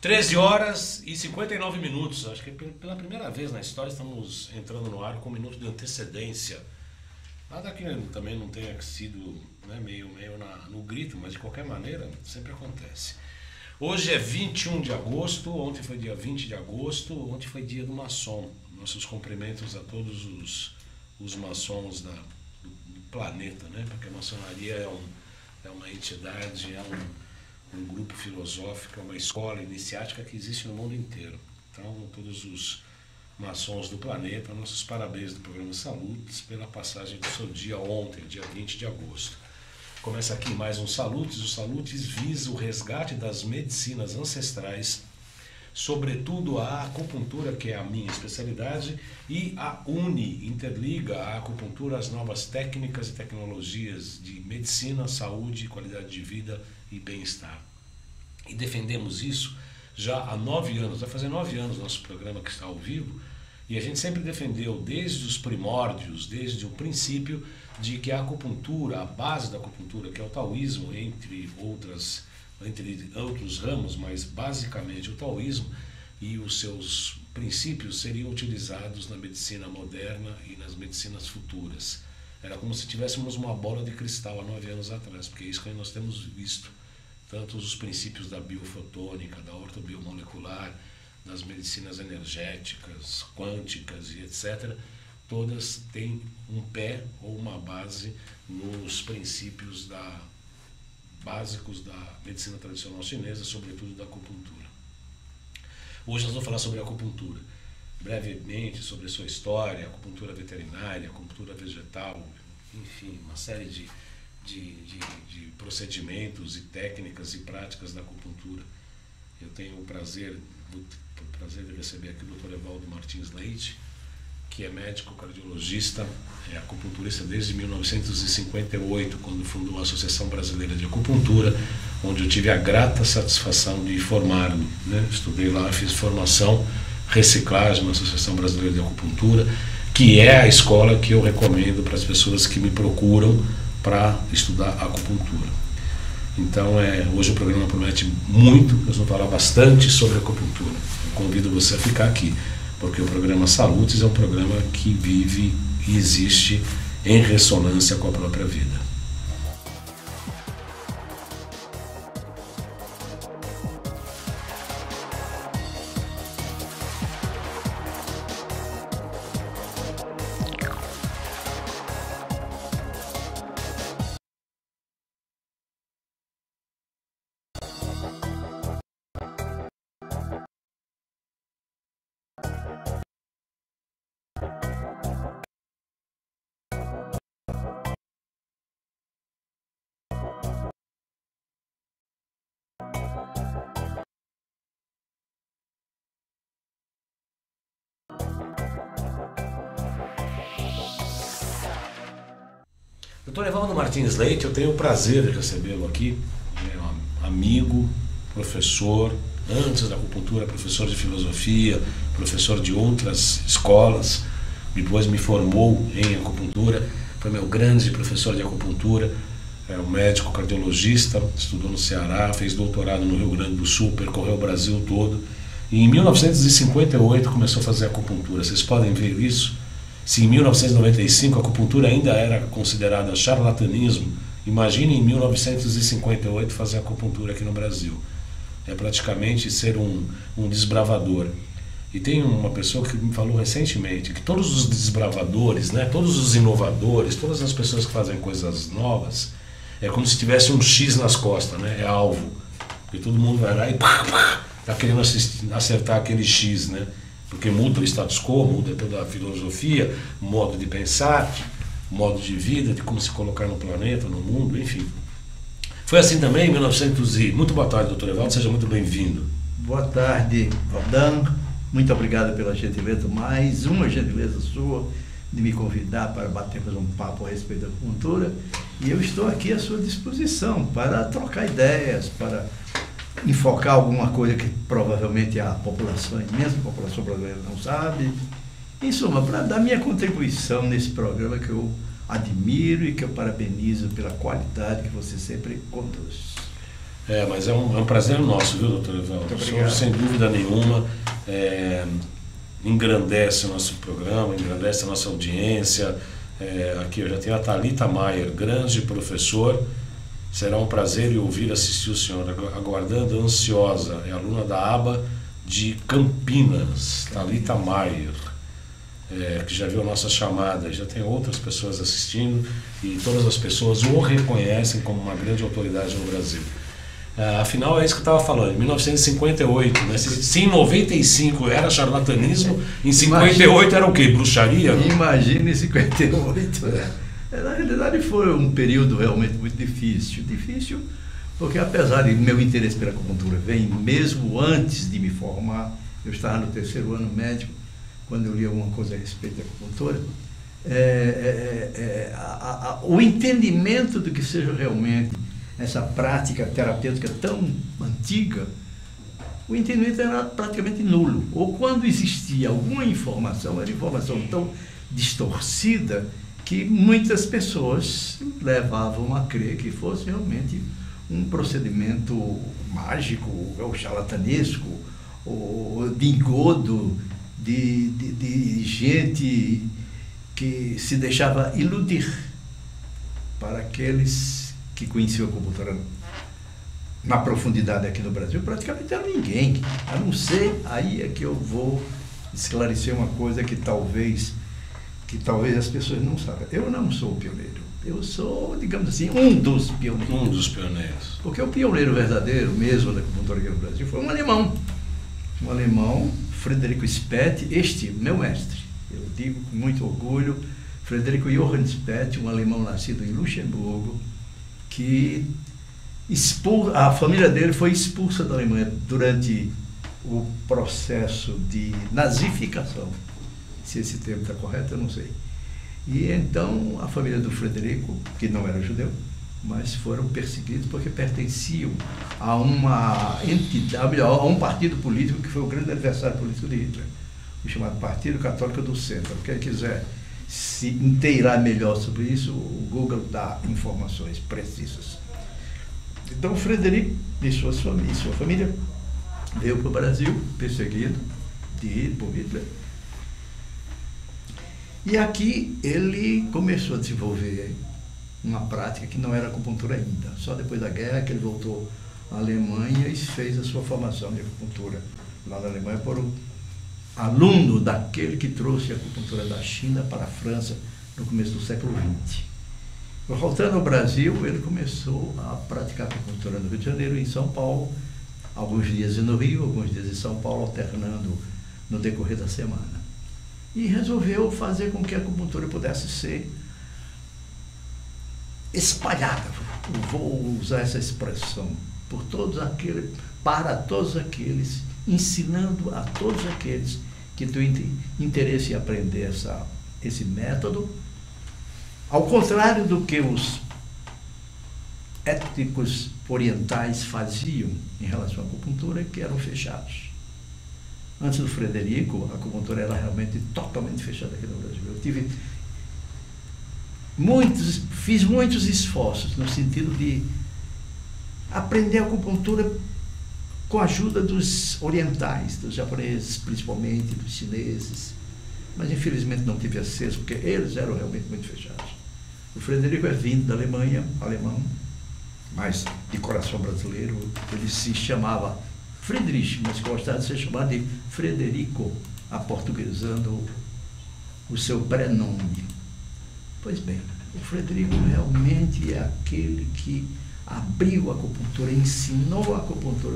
13 horas e 59 minutos. Acho que pela primeira vez na história estamos entrando no ar com um minuto de antecedência. Nada que também não tenha sido, né, meio no grito, mas de qualquer maneira sempre acontece. Hoje é 21 de agosto, ontem foi dia 20 de agosto, ontem foi dia do maçom. Nossos cumprimentos a todos os maçons do planeta, né? Porque a maçonaria é uma entidade, um grupo filosófico, é uma escola iniciática que existe no mundo inteiro. Então, todos os maçons do planeta, nossos parabéns do programa Salutes pela passagem do seu dia ontem, dia 20 de agosto. Começa aqui mais um Salutes. O Salutes visa o resgate das medicinas ancestrais, sobretudo a acupuntura, que é a minha especialidade, e interliga a acupuntura às novas técnicas e tecnologias de medicina, saúde, qualidade de vida e bem-estar. E defendemos isso já há 9 anos, vai fazer 9 anos nosso programa que está ao vivo, e a gente sempre defendeu desde os primórdios, desde o princípio, de que a acupuntura, a base da acupuntura, que é o taoísmo, entre outros ramos, mas basicamente o taoísmo e os seus princípios seriam utilizados na medicina moderna e nas medicinas futuras. Era como se tivéssemos uma bola de cristal há 9 anos atrás, porque é isso que nós temos visto. Tanto os princípios da biofotônica, da ortobiomolecular, das medicinas energéticas, quânticas e etc., todas têm um pé ou uma base nos princípios básicos da medicina tradicional chinesa, sobretudo da acupuntura. Hoje nós vamos falar sobre a acupuntura, brevemente sobre a sua história, acupuntura veterinária, acupuntura vegetal, enfim, uma série de procedimentos e técnicas e práticas da acupuntura. Eu tenho o prazer de receber aqui o Dr. Evaldo Martins Leite, que é médico cardiologista, é acupunturista desde 1958, quando fundou a Associação Brasileira de Acupuntura, onde eu tive a grata satisfação de formar-me, né? Estudei lá, fiz formação, reciclagem na Associação Brasileira de Acupuntura, que é a escola que eu recomendo para as pessoas que me procuram para estudar acupuntura. Então, hoje o programa promete muito, nós vamos falar bastante sobre acupuntura. Eu convido você a ficar aqui, porque o programa Salutes é um programa que vive e existe em ressonância com a própria vida. Dr. Evaldo Martins Leite, eu tenho o prazer de recebê-lo aqui, é um amigo, professor, antes da acupuntura, professor de filosofia, professor de outras escolas, depois me formou em acupuntura, foi meu grande professor de acupuntura, é um médico cardiologista, estudou no Ceará, fez doutorado no Rio Grande do Sul, percorreu o Brasil todo, e em 1958 começou a fazer acupuntura. Vocês podem ver isso? Se em 1995 a acupuntura ainda era considerada charlatanismo, imagine em 1958 fazer acupuntura aqui no Brasil. É praticamente ser um desbravador. E tem uma pessoa que me falou recentemente que todos os desbravadores, né, todos os inovadores, todas as pessoas que fazem coisas novas, é como se tivesse um X nas costas, né, é alvo. Porque todo mundo vai lá e está querendo acertar aquele X, né? Porque muda o status quo, muda toda a filosofia, modo de pensar, modo de vida, de como se colocar no planeta, no mundo, enfim. Foi assim também em 1900 e... Muito boa tarde, doutor Evaldo, seja muito bem-vindo. Boa tarde, Valdano. Muito obrigado pela gentileza, mais uma gentileza sua, de me convidar para fazer um papo a respeito da acupuntura. E eu estou aqui à sua disposição para trocar ideias, para enfocar alguma coisa que provavelmente a população, a imensa população brasileira não sabe. Em suma, para dar minha contribuição nesse programa que eu admiro e que eu parabenizo pela qualidade que você sempre conduz. Mas é um prazer nosso, viu, doutor Evaldo? O senhor, sem dúvida nenhuma, engrandece o nosso programa, engrandece a nossa audiência. Aqui eu já tenho a Thalita Maier, grande professor. Será um prazer ouvir assistir o senhor, aguardando, ansiosa. É aluna da ABA de Campinas, Thalita Maier, que já viu a nossa chamada. Já tem outras pessoas assistindo e todas as pessoas o reconhecem como uma grande autoridade no Brasil. Afinal, é isso que eu estava falando, em 1958, né? Se em 95 era charlatanismo, em 58 era o quê? Bruxaria? Imagina em 58. Na realidade foi um período realmente muito difícil. Difícil porque, apesar de meu interesse pela acupuntura vem mesmo antes de me formar, eu estava no 3º ano médico, quando eu li alguma coisa a respeito da acupuntura, o entendimento do que seja realmente essa prática terapêutica tão antiga, o entendimento era praticamente nulo. Ou quando existia alguma informação, era informação tão distorcida que muitas pessoas levavam a crer que fosse realmente um procedimento mágico, ou charlatanesco, ou de engodo, de gente que se deixava iludir para aqueles que conheciam a acupuntura na profundidade aqui no Brasil. Praticamente era ninguém, a não ser, aí é que eu vou esclarecer uma coisa que talvez as pessoas não saibam. Eu não sou o pioneiro, eu sou, digamos assim, um dos pioneiros. Um dos pioneiros. Porque o pioneiro verdadeiro mesmo da acupuntura aqui no Brasil foi um alemão, Frederico Speth, meu mestre. Eu digo com muito orgulho, Frederico Johann Speth, um alemão nascido em Luxemburgo, que a família dele foi expulsa da Alemanha durante o processo de nazificação. Se esse termo está correto, eu não sei. E então a família do Frederico, que não era judeu, mas foram perseguidos porque pertenciam a uma entidade, a um partido político que foi o grande adversário político de Hitler, o chamado Partido Católico do Centro. Quem quiser se inteirar melhor sobre isso, o Google dá informações precisas. Então, Frederico e sua família veio para o Brasil, perseguido por Hitler. E aqui ele começou a desenvolver uma prática que não era acupuntura ainda. Só depois da guerra que ele voltou à Alemanha e fez a sua formação de acupuntura lá na Alemanha por um aluno daquele que trouxe a acupuntura da China para a França no começo do século XX. Voltando ao Brasil, ele começou a praticar acupuntura no Rio de Janeiro e em São Paulo, alguns dias no Rio, alguns dias em São Paulo, alternando no decorrer da semana. E resolveu fazer com que a acupuntura pudesse ser espalhada, vou usar essa expressão, para todos aqueles, ensinando a todos aqueles que têm interesse em aprender esse método, ao contrário do que os étnicos orientais faziam em relação à acupuntura, que eram fechados. Antes do Frederico, a acupuntura era realmente totalmente fechada aqui no Brasil. Eu fiz muitos esforços no sentido de aprender a acupuntura com a ajuda dos orientais, dos japoneses, principalmente, dos chineses, mas infelizmente não tive acesso, porque eles eram realmente muito fechados. O Frederico é vindo da Alemanha, alemão, mas de coração brasileiro. Ele se chamava Friedrich, mas gostava de ser chamado de Frederico, aportuguesando o seu prenome. Pois bem, o Frederico realmente é aquele que abriu a acupuntura, ensinou a acupuntura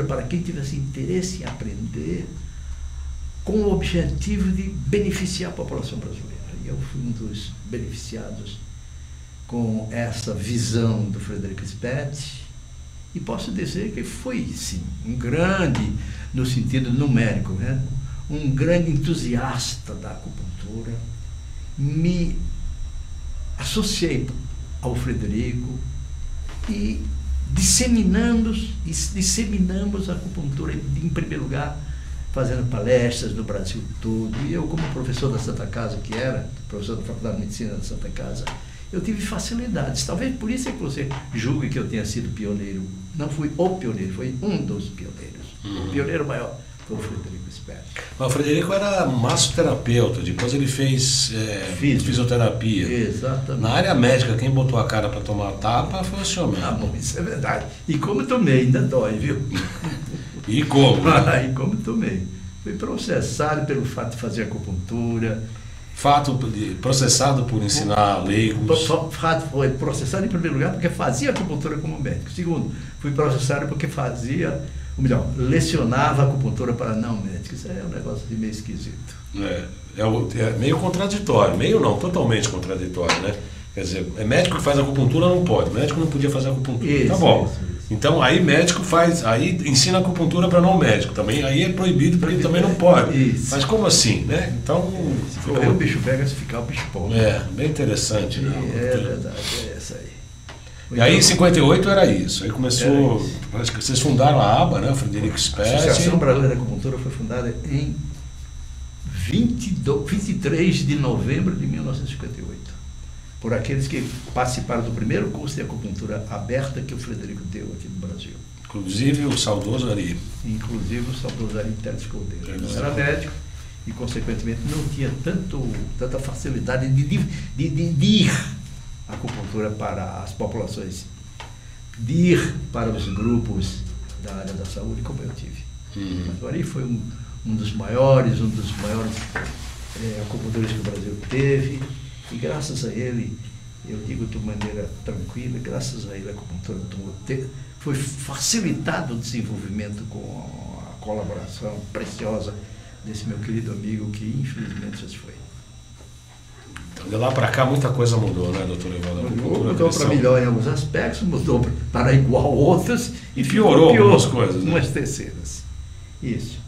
para quem tivesse interesse em aprender, com o objetivo de beneficiar a população brasileira. E eu fui um dos beneficiados com essa visão do Frederico Speth, e posso dizer que foi, sim, um grande, no sentido numérico, né? Um grande entusiasta da acupuntura. Me associei ao Frederico e disseminamos a acupuntura, em primeiro lugar, fazendo palestras no Brasil todo. E eu, como professor da Santa Casa, professor da Faculdade de Medicina da Santa Casa, eu tive facilidades. Talvez por isso é que você julgue que eu tenha sido pioneiro. Não fui o pioneiro, foi um dos pioneiros. O pioneiro maior foi o Frederico Sperling. Mas o Frederico era massoterapeuta, depois ele fez fisioterapia. Exatamente. Na área médica, quem botou a cara para tomar tapa foi o senhor mesmo. Ah, bom, isso é verdade. E como tomei, ainda dói, viu? E como? E como tomei. Fui processado pelo fato de fazer acupuntura. Processado por ensinar leigos. O fato foi processado em primeiro lugar porque fazia acupuntura como médico. Segundo, fui processado porque fazia, ou melhor, lecionava acupuntura para não médicos. Isso é um negócio de meio esquisito. É meio contraditório, meio não, totalmente contraditório, né? Quer dizer, médico que faz acupuntura não pode, médico não podia fazer acupuntura. Isso, tá bom. Isso. Então aí médico aí ensina acupuntura para não médico também, aí é proibido porque ele também não pode. Isso. Mas como assim, né? Então. Se correr o bicho pega, se ficar o bicho pode. Bem interessante, né? É verdade, é essa aí. E aí em 58 era isso. Aí começou. Parece que vocês fundaram a ABA, né? O Frederico Sperling. A Associação Brasileira de Acupuntura foi fundada em 23 de novembro de 1958. Por aqueles que participaram do primeiro curso de acupuntura aberta que o Frederico deu aqui no Brasil. Inclusive o saudoso Ari. Inclusive o saudoso Ari Teles Cordeiro. Ele não era médico e, consequentemente, não tinha tanta facilidade de ir à acupuntura para as populações, de ir para os grupos da área da saúde, como eu tive. Mas o Ari foi um dos maiores acupunturistas que o Brasil teve. E graças a ele, eu digo de maneira tranquila, graças a ele a acupuntura foi facilitado o desenvolvimento com a colaboração preciosa desse meu querido amigo que infelizmente já se foi. Então de lá para cá muita coisa mudou, né, doutor Evaldo? Mudou para melhor em alguns aspectos, mudou para igual outros e piorou algumas coisas. Umas terceiras. Isso.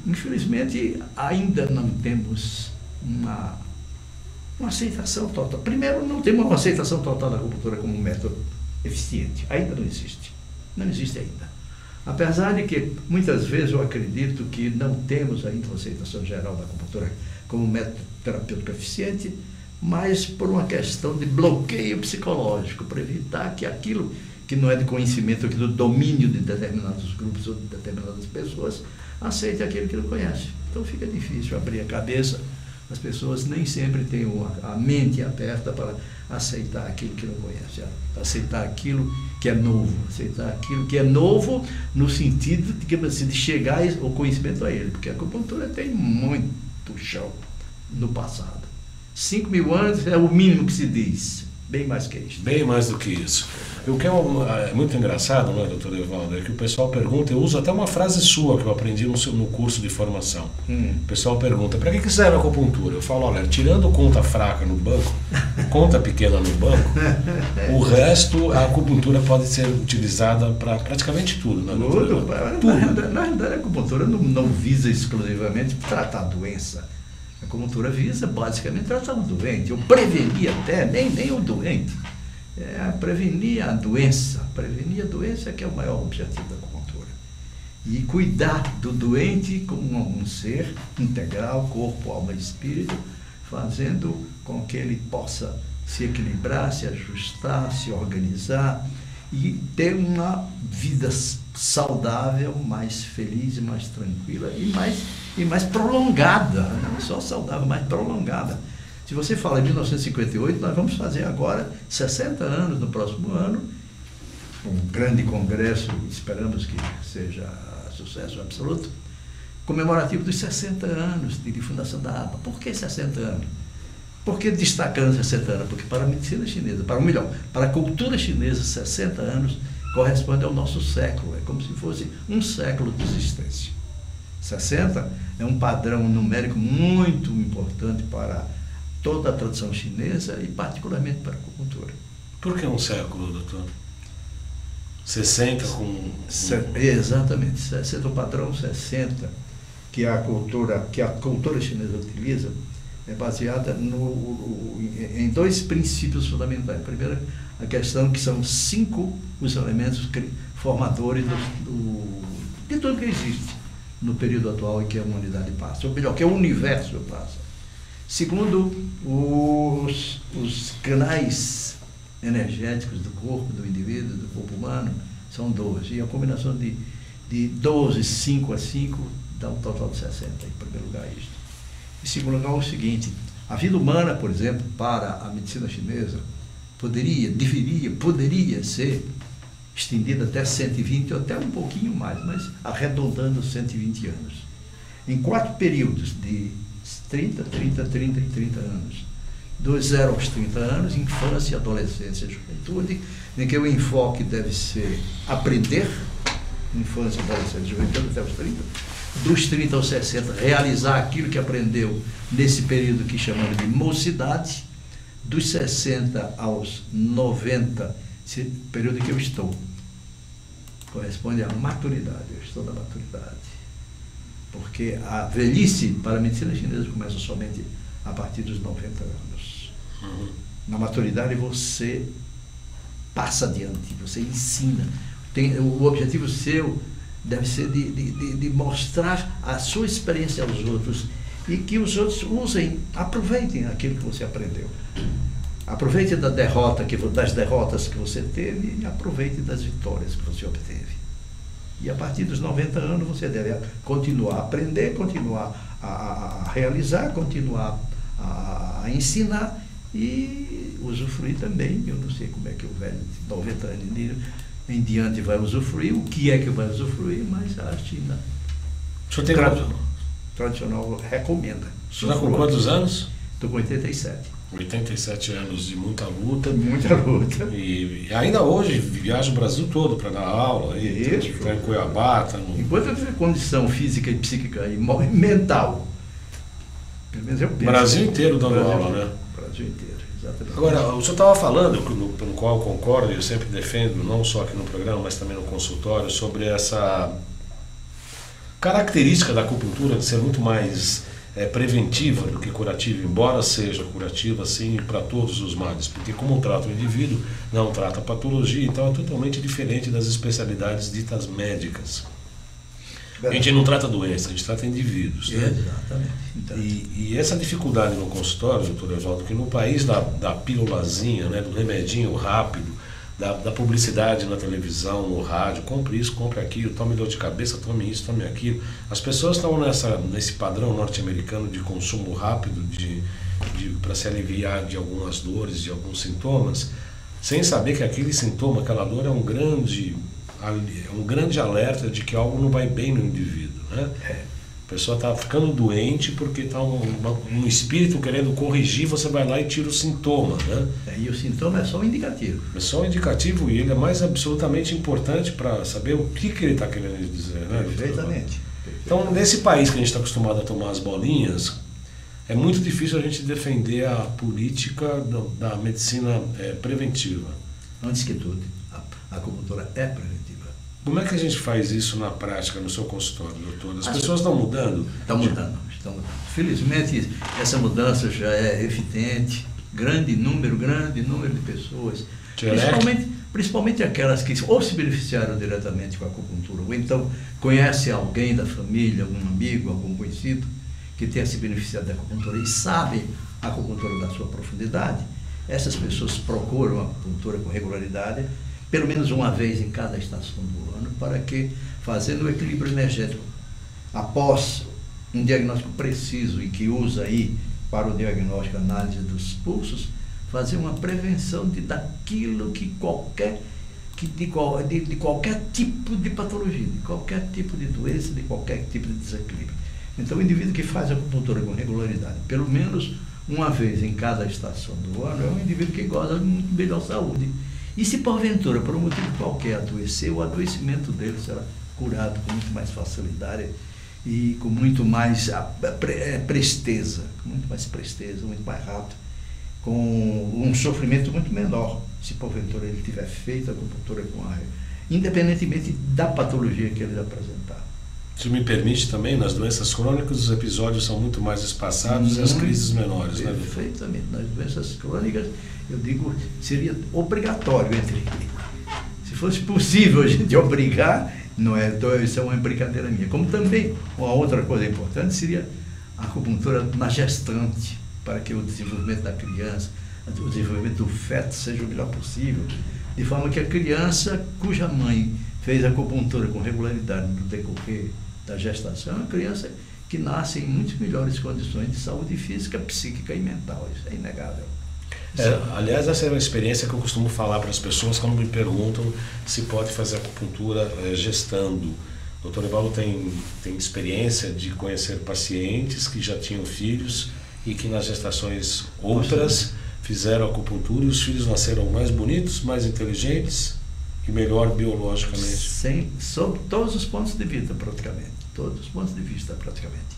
Infelizmente ainda não temos uma aceitação total. Primeiro, não temos uma aceitação total da acupuntura como um método eficiente. Ainda não existe. Não existe ainda. Apesar de que, muitas vezes, eu acredito que não temos ainda uma aceitação geral da acupuntura como um método terapêutico eficiente, mas por uma questão de bloqueio psicológico, para evitar que aquilo que não é de conhecimento, que do domínio de determinados grupos ou de determinadas pessoas, aceite aquilo que não conhece. Então fica difícil abrir a cabeça. As pessoas nem sempre têm a mente aberta para aceitar aquilo que não conhece, aceitar aquilo que é novo, aceitar aquilo que é novo no sentido de chegar ao conhecimento a ele, porque a acupuntura tem muito chão no passado. 5.000 anos é o mínimo que se diz, bem mais que isso. Bem mais do que isso. O que é muito engraçado, não é, doutor Evaldo, é que o pessoal pergunta, eu uso até uma frase sua que eu aprendi no curso de formação. O pessoal pergunta, para que serve a acupuntura? Eu falo, olha, tirando conta fraca no banco, conta pequena no banco, o resto, a acupuntura pode ser utilizada para praticamente tudo, né, doutor Evaldo? Na realidade, a acupuntura não visa exclusivamente tratar a doença. A acupuntura visa basicamente tratar o doente, ou prevenir até, nem o doente. Prevenir a doença que é o maior objetivo da acupuntura. E cuidar do doente como um ser integral, corpo, alma e espírito, fazendo com que ele possa se equilibrar, se ajustar, se organizar e ter uma vida saudável, mais feliz e mais tranquila e mais prolongada, não só saudável, mas prolongada. Se você fala em 1958, nós vamos fazer agora 60 anos no próximo ano, um grande congresso, esperamos que seja sucesso absoluto, comemorativo dos 60 anos de fundação da ABA. Por que 60 anos? Por que destacando 60 anos? Porque para a medicina chinesa, para a cultura chinesa, 60 anos corresponde ao nosso século, é como se fosse um século de existência. 60 é um padrão numérico muito importante para toda a tradição chinesa e particularmente para a acupuntura. Por que um século, doutor? 60 com... Exatamente, 60, o padrão 60 que a cultura chinesa utiliza é baseada em dois princípios fundamentais. Primeiro, a questão que são 5 os elementos formadores de tudo que existe no período atual em que a humanidade passa, ou melhor, que o universo passa. Segundo, os canais energéticos do corpo do indivíduo, do corpo humano, são 12. E a combinação de 12, 5 a 5, dá um total de 60, em primeiro lugar isto. Em segundo lugar, o seguinte, a vida humana, por exemplo, para a medicina chinesa, poderia ser estendida até 120 ou até um pouquinho mais, mas arredondando 120 anos. Em 4 períodos de 30, 30, 30 e 30 anos. Dos 0 aos 30 anos, infância, adolescência e juventude, em que o enfoque deve ser aprender, infância, adolescência e juventude até os 30. Dos 30 aos 60, realizar aquilo que aprendeu nesse período que chamamos de mocidade. Dos 60 aos 90, esse período que eu estou, corresponde à maturidade, eu estou na maturidade. Porque a velhice para a medicina chinesa começa somente a partir dos 90 anos. Na maturidade você passa adiante, você ensina. O objetivo seu deve ser de mostrar a sua experiência aos outros e que os outros aproveitem aquilo que você aprendeu. Aproveite das derrotas que você teve e aproveite das vitórias que você obteve. E a partir dos 90 anos você deve continuar a aprender, continuar a realizar, continuar a ensinar e usufruir também. Eu não sei como é que o velho de 90 anos em diante vai usufruir, o que é que vai usufruir, mas a China tradicional recomenda. O senhor está com quantos anos? Estou com 87. 87 anos de muita luta. Muita luta. E ainda hoje viaja o Brasil todo para dar aula. Está em Cuiabá. Tá no... Enquanto eu tiver condição física e psíquica e mental, pelo menos eu penso. Brasil inteiro dando aula, né? Brasil inteiro, exatamente. Agora, o senhor estava falando, pelo qual eu concordo, eu sempre defendo, não só aqui no programa, mas também no consultório, sobre essa característica da acupuntura de ser muito mais preventiva do que curativa, embora seja curativa sim para todos os males, porque como trata o indivíduo, não trata a patologia, então é totalmente diferente das especialidades ditas médicas. A gente não trata doença, a gente trata indivíduos. Né? Exatamente. Então, e essa dificuldade no consultório, doutor Evaldo, que no país da pílulazinha, né, do remedinho rápido, da publicidade na televisão, no rádio, compre isso, compre aquilo, tome dor de cabeça, tome isso, tome aquilo. As pessoas estão nesse padrão norte-americano de consumo rápido para se aliviar de algumas dores, de alguns sintomas, sem saber que aquele sintoma, aquela dor é um grande alerta de que algo não vai bem no indivíduo. Né? A pessoa está ficando doente porque está um espírito querendo corrigir, você vai lá e tira o sintoma. Né? E o sintoma é só um indicativo. É só um indicativo e ele é mais absolutamente importante para saber o que ele está querendo dizer. Né, Perfeitamente. Então, nesse país que a gente está acostumado a tomar as bolinhas, é muito difícil a gente defender a política da medicina preventiva. Antes que tudo, a acupuntura é preventiva. Como é que a gente faz isso na prática, no seu consultório, doutor? As pessoas estão mudando? Estão mudando. Felizmente, essa mudança já é evidente. Grande número de pessoas. Principalmente aquelas que ou se beneficiaram diretamente com a acupuntura, ou então conhece alguém da família, algum amigo, algum conhecido, que tenha se beneficiado da acupuntura e sabe a acupuntura da sua profundidade. Essas pessoas procuram a acupuntura com regularidade, pelo menos uma vez em cada estação do ano, para que, fazendo o equilíbrio energético, após um diagnóstico preciso e que usa aí para o diagnóstico, análise dos pulsos, fazer uma prevenção daquilo de qualquer tipo de patologia, de qualquer tipo de doença, de qualquer tipo de desequilíbrio. Então, o indivíduo que faz a acupuntura com regularidade, pelo menos uma vez em cada estação do ano, é um indivíduo que goza muito bem da saúde. E se porventura, por um motivo qualquer, adoecer, o adoecimento dele será curado com muito mais facilidade e com muito mais presteza, muito mais rápido, com um sofrimento muito menor, se porventura ele tiver feito a acupuntura independentemente da patologia que ele apresentar. Isso me permite também, nas doenças crônicas, os episódios são muito mais espaçados e as crises menores, né? Perfeitamente. Nas doenças crônicas, eu digo, seria obrigatório se fosse possível a gente obrigar, não é, então isso é uma brincadeira minha. Como também, uma outra coisa importante seria a acupuntura na gestante. para que o desenvolvimento da criança, o desenvolvimento do feto seja o melhor possível, de forma que a criança cuja mãe fez acupuntura com regularidade no decorrer da gestação, é uma criança que nasce em muito melhores condições de saúde física, psíquica e mental. Isso é inegável. Aliás, essa é uma experiência que eu costumo falar para as pessoas quando me perguntam se pode fazer acupuntura gestando. O Dr. Evaldo tem experiência de conhecer pacientes que já tinham filhos e que nas gestações outras fizeram acupuntura e os filhos nasceram mais bonitos, mais inteligentes e melhor biologicamente. Sob todos os pontos de vista, praticamente. Todos os pontos de vista, praticamente.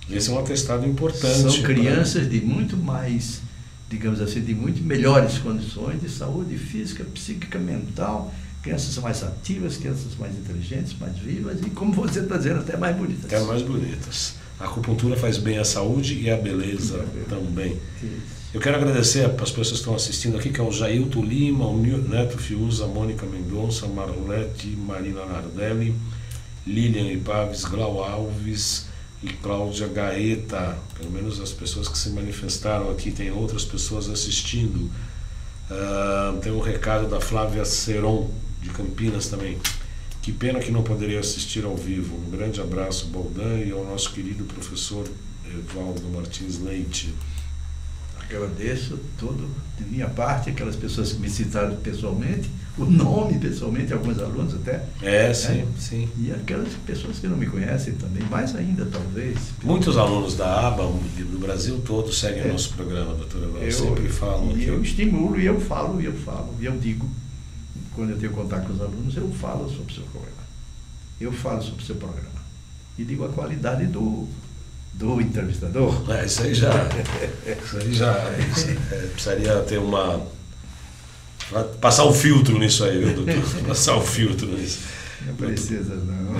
Esse é um atestado importante. São crianças de muito mais, digamos assim, de muito melhores condições de saúde física, psíquica, mental, crianças mais ativas, crianças mais inteligentes, mais vivas e, como você está dizendo, até mais bonitas. Até mais bonitas. A acupuntura faz bem à saúde e à beleza também. Isso. Eu quero agradecer às pessoas que estão assistindo aqui, que é o Jailton Lima, o Neto Fiuza, a Mônica Mendonça, Marlete, Marina Nardelli, Lilian Ipaves, Glau Alves e Cláudia Gaeta. Pelo menos as pessoas que se manifestaram aqui, tem outras pessoas assistindo. Tem um recado da Flávia Seron, de Campinas também. Que pena que não poderia assistir ao vivo. Um grande abraço, Baldan, e ao nosso querido professor Evaldo Martins Leite. Agradeço tudo de minha parte, aquelas pessoas que me citaram pessoalmente, o nome pessoalmente, alguns alunos até. Sim. E aquelas pessoas que não me conhecem também, mais ainda talvez. Muitos alunos da ABA, do Brasil todo, seguem o nosso programa, doutor Evaldo. Sempre falam aqui. Eu estimulo e eu falo, e eu digo. Quando eu tenho contato com os alunos, eu falo sobre o seu programa. Eu falo sobre o seu programa. E digo a qualidade do entrevistador. Isso aí já precisaria ter passar um filtro nisso aí, viu, doutor? Passar um filtro nisso. Não precisa, não.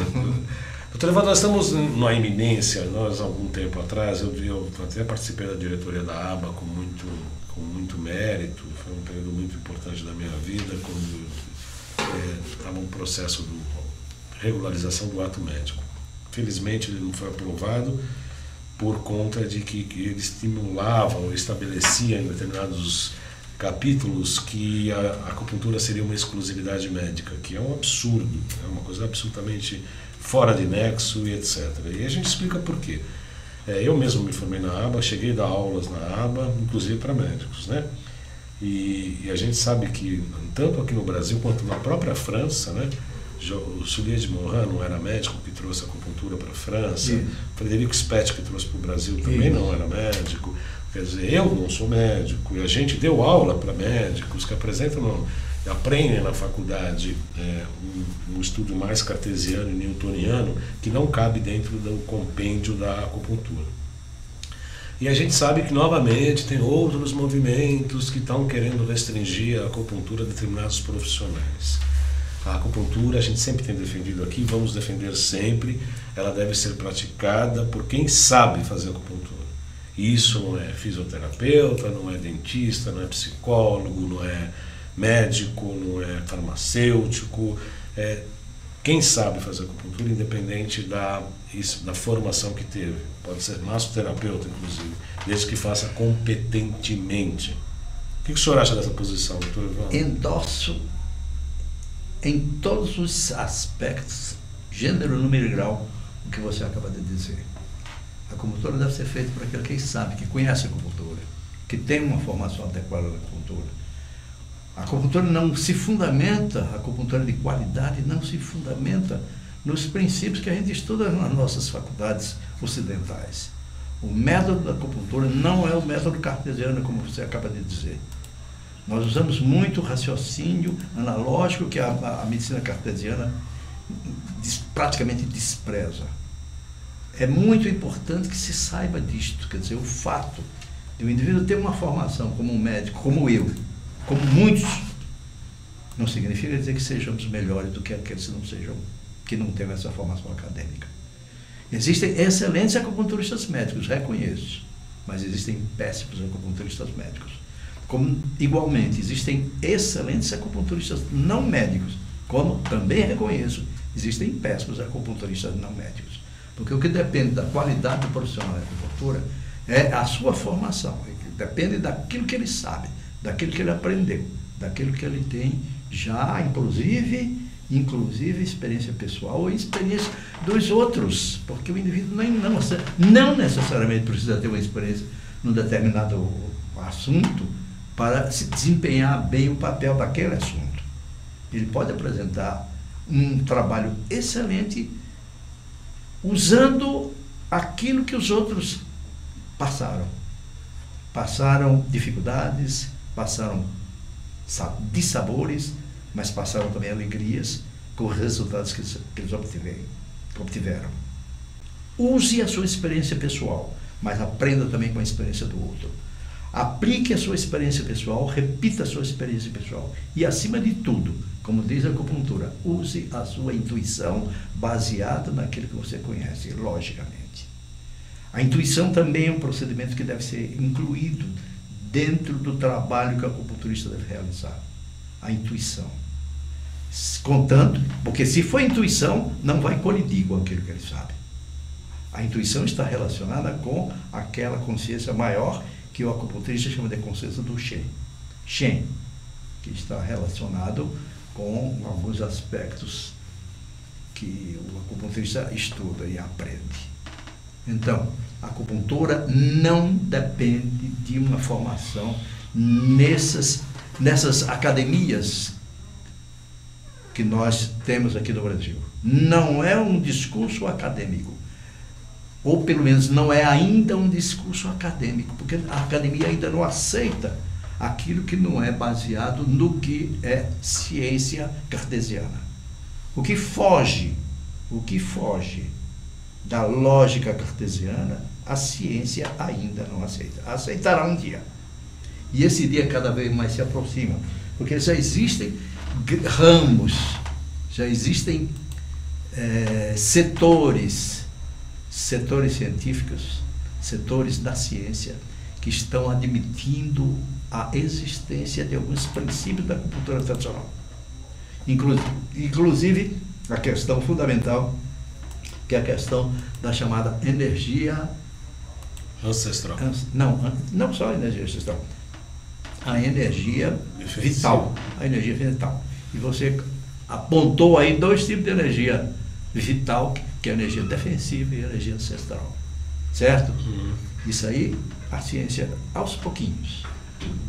Doutor Evaldo, nós estamos numa iminência. Nós, algum tempo atrás, eu até participei da diretoria da ABA com muito mérito. Foi um período muito importante da minha vida, quando estava um processo de regularização do ato médico. Felizmente ele não foi aprovado por conta de que ele estimulava ou estabelecia em determinados capítulos que a acupuntura seria uma exclusividade médica, que é um absurdo, é uma coisa absolutamente fora de nexo e etc. E a gente explica por quê. Eu mesmo me formei na ABA, cheguei a dar aulas na ABA, inclusive para médicos, né? E a gente sabe que, tanto aqui no Brasil quanto na própria França, né? O Soulier de Morin não era médico que trouxe a acupuntura para a França. Isso. Frederico Spetti, que trouxe para o Brasil, também não era médico. Quer dizer, eu não sou médico. E a gente deu aula para médicos que aprendem na faculdade um estudo mais cartesiano e newtoniano que não cabe dentro do compêndio da acupuntura. E a gente sabe que, novamente, tem outros movimentos que estão querendo restringir a acupuntura a determinados profissionais. A acupuntura, a gente sempre tem defendido aqui, vamos defender sempre, ela deve ser praticada por quem sabe fazer acupuntura. Isso não é fisioterapeuta, não é dentista, não é psicólogo, não é médico, não é farmacêutico, quem sabe fazer acupuntura, independente da formação que teve. Pode ser massoterapeuta, inclusive, desde que faça competentemente. O que o senhor acha dessa posição, doutor Evaldo? Endorso em todos os aspectos, gênero, número e grau, o que você acaba de dizer. A acupuntura deve ser feita por aquele que sabe, que conhece a acupuntura, que tem uma formação adequada na acupuntura. A acupuntura não se fundamenta, a acupuntura de qualidade não se fundamenta nos princípios que a gente estuda nas nossas faculdades ocidentais. O método da acupuntura não é o método cartesiano, como você acaba de dizer. Nós usamos muito raciocínio analógico que a medicina cartesiana praticamente despreza. É muito importante que se saiba disto, quer dizer, o fato de o indivíduo ter uma formação como um médico, como eu, como muitos, não significa dizer que sejamos melhores do que aqueles que não têm essa formação acadêmica. Existem excelentes acupunturistas médicos, reconheço, mas existem péssimos acupunturistas médicos. Como, igualmente, existem excelentes acupunturistas não médicos, como também reconheço, existem péssimos acupunturistas não médicos. Porque o que depende da qualidade do profissional da acupuntura é a sua formação. Depende daquilo que ele sabe, daquilo que ele aprendeu, daquilo que ele tem já, inclusive experiência pessoal ou experiência dos outros, porque o indivíduo não necessariamente precisa ter uma experiência num determinado assunto para se desempenhar bem o papel daquele assunto. Ele pode apresentar um trabalho excelente usando aquilo que os outros passaram dificuldades, passaram dissabores, mas passaram também alegrias com os resultados que eles obtiveram. Use a sua experiência pessoal, mas aprenda também com a experiência do outro. Aplique a sua experiência pessoal, repita a sua experiência pessoal e, acima de tudo, como diz a acupuntura, use a sua intuição baseada naquilo que você conhece, logicamente. A intuição também é um procedimento que deve ser incluído dentro do trabalho que o acupunturista deve realizar. A intuição. Contanto, porque se for intuição, não vai colidir com aquilo que ele sabe. A intuição está relacionada com aquela consciência maior que o acupunturista chama de consciência do Shen. Shen, que está relacionado com alguns aspectos que o acupunturista estuda e aprende. Então, a acupuntura não depende de uma formação nessas academias que nós temos aqui no Brasil. Não é um discurso acadêmico, ou pelo menos não é ainda um discurso acadêmico, porque a academia ainda não aceita aquilo que não é baseado no que é ciência cartesiana. O que foge da lógica cartesiana, a ciência ainda não aceita. Aceitará um dia. E esse dia cada vez mais se aproxima, porque já existem ramos, já existem setores científicos, setores da ciência, que estão admitindo a existência de alguns princípios da acupuntura tradicional. Inclusive, a questão fundamental, que é a questão da chamada energia ancestral. Não só a energia ancestral, a energia vital. A energia vital. E você apontou aí dois tipos de energia vital, que é a energia defensiva e a energia ancestral. Certo? Isso aí, a ciência, aos pouquinhos,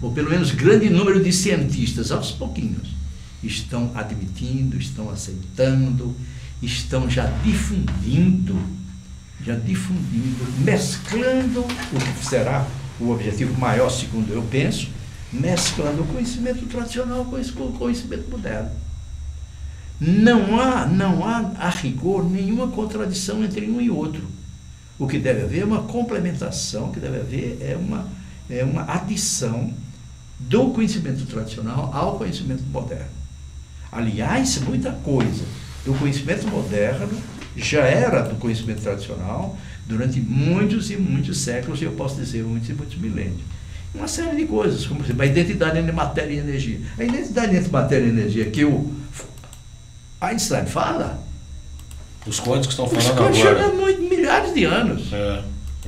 ou pelo menos grande número de cientistas, aos pouquinhos, estão admitindo, estão aceitando, estão já difundindo, mesclando o que será o objetivo maior, segundo eu penso, mesclando o conhecimento tradicional com o conhecimento moderno. Não há a rigor nenhuma contradição entre um e outro. O que deve haver é uma complementação, o que deve haver é uma adição do conhecimento tradicional ao conhecimento moderno. Aliás, muita coisa do conhecimento moderno já era do conhecimento tradicional durante muitos e muitos séculos, e eu posso dizer muitos e muitos milênios. Uma série de coisas, como por exemplo, a identidade entre matéria e energia. A identidade entre matéria e energia que o Einstein fala, os quânticos estão falando agora. Chegam milhares de anos,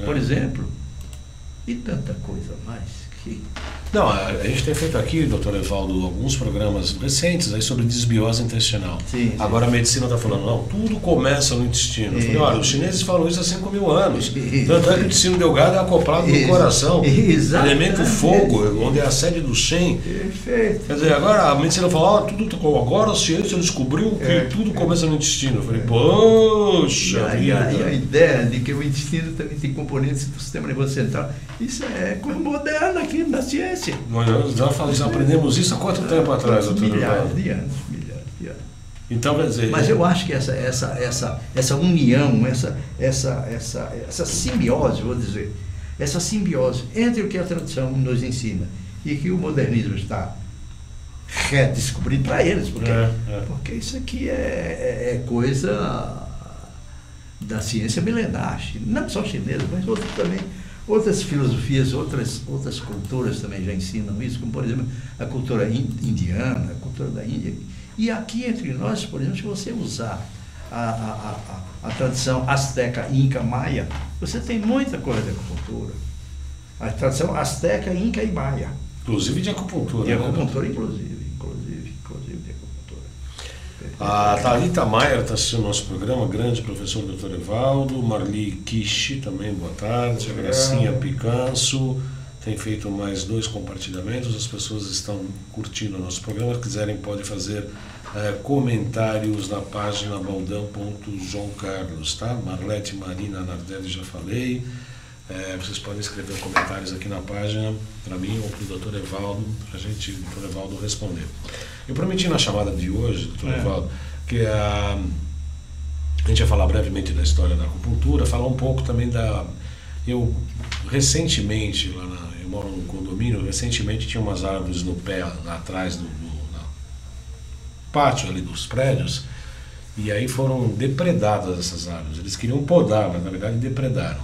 por exemplo, e tanta coisa mais que... Não, a gente tem feito aqui, doutor Evaldo, alguns programas recentes aí sobre desbiose intestinal. Sim. Agora a medicina está falando, não, tudo começa no intestino. Eu falei, olha, os chineses falam isso há 5.000 anos. Tanto é que o intestino delgado é acoplado no coração. Elemento fogo, onde é a sede do Shen. Perfeito. Quer dizer, agora a medicina fala, agora a ciência descobriu que tudo começa no intestino. Eu falei, poxa vida. E a ideia de que o intestino também tem componentes do sistema nervoso central, isso é coisa moderna aqui na ciência. Nós já aprendemos isso há quanto tempo atrás, doutor? Milhares de anos. Então, quer dizer... Mas eu acho que essa união, essa simbiose, vou dizer, essa simbiose entre o que a tradição nos ensina e que o modernismo está redescobrindo para eles, porque isso aqui é coisa da ciência milenar, não só chinesa, mas outras também. Outras filosofias, outras culturas também já ensinam isso, como por exemplo a cultura indiana, a cultura da Índia. E aqui entre nós, por exemplo, se você usar a tradição asteca, inca, maia, você tem muita coisa de acupuntura. A tradição asteca, inca e maia. Inclusive de acupuntura. De acupuntura, inclusive de acupuntura. A Thalita Maier está assistindo o nosso programa, grande professor Dr. Evaldo. Marli Kishi também, boa tarde. A Gracinha Picanço tem feito mais 2 compartilhamentos. As pessoas estão curtindo o nosso programa. Se quiserem, pode fazer comentários na página baldão.joãocarlos, tá? Marlete Marina Nardelli, já falei. Vocês podem escrever comentários aqui na página para mim ou para o Dr. Evaldo, para o Dr. Evaldo responder. Eu prometi na chamada de hoje, Dr. Evaldo, que a gente ia falar brevemente da história da acupuntura, falar um pouco também eu recentemente, eu moro num condomínio, recentemente tinha umas árvores no pé, atrás do pátio ali dos prédios, e aí foram depredadas essas árvores. Eles queriam podar, mas na verdade depredaram.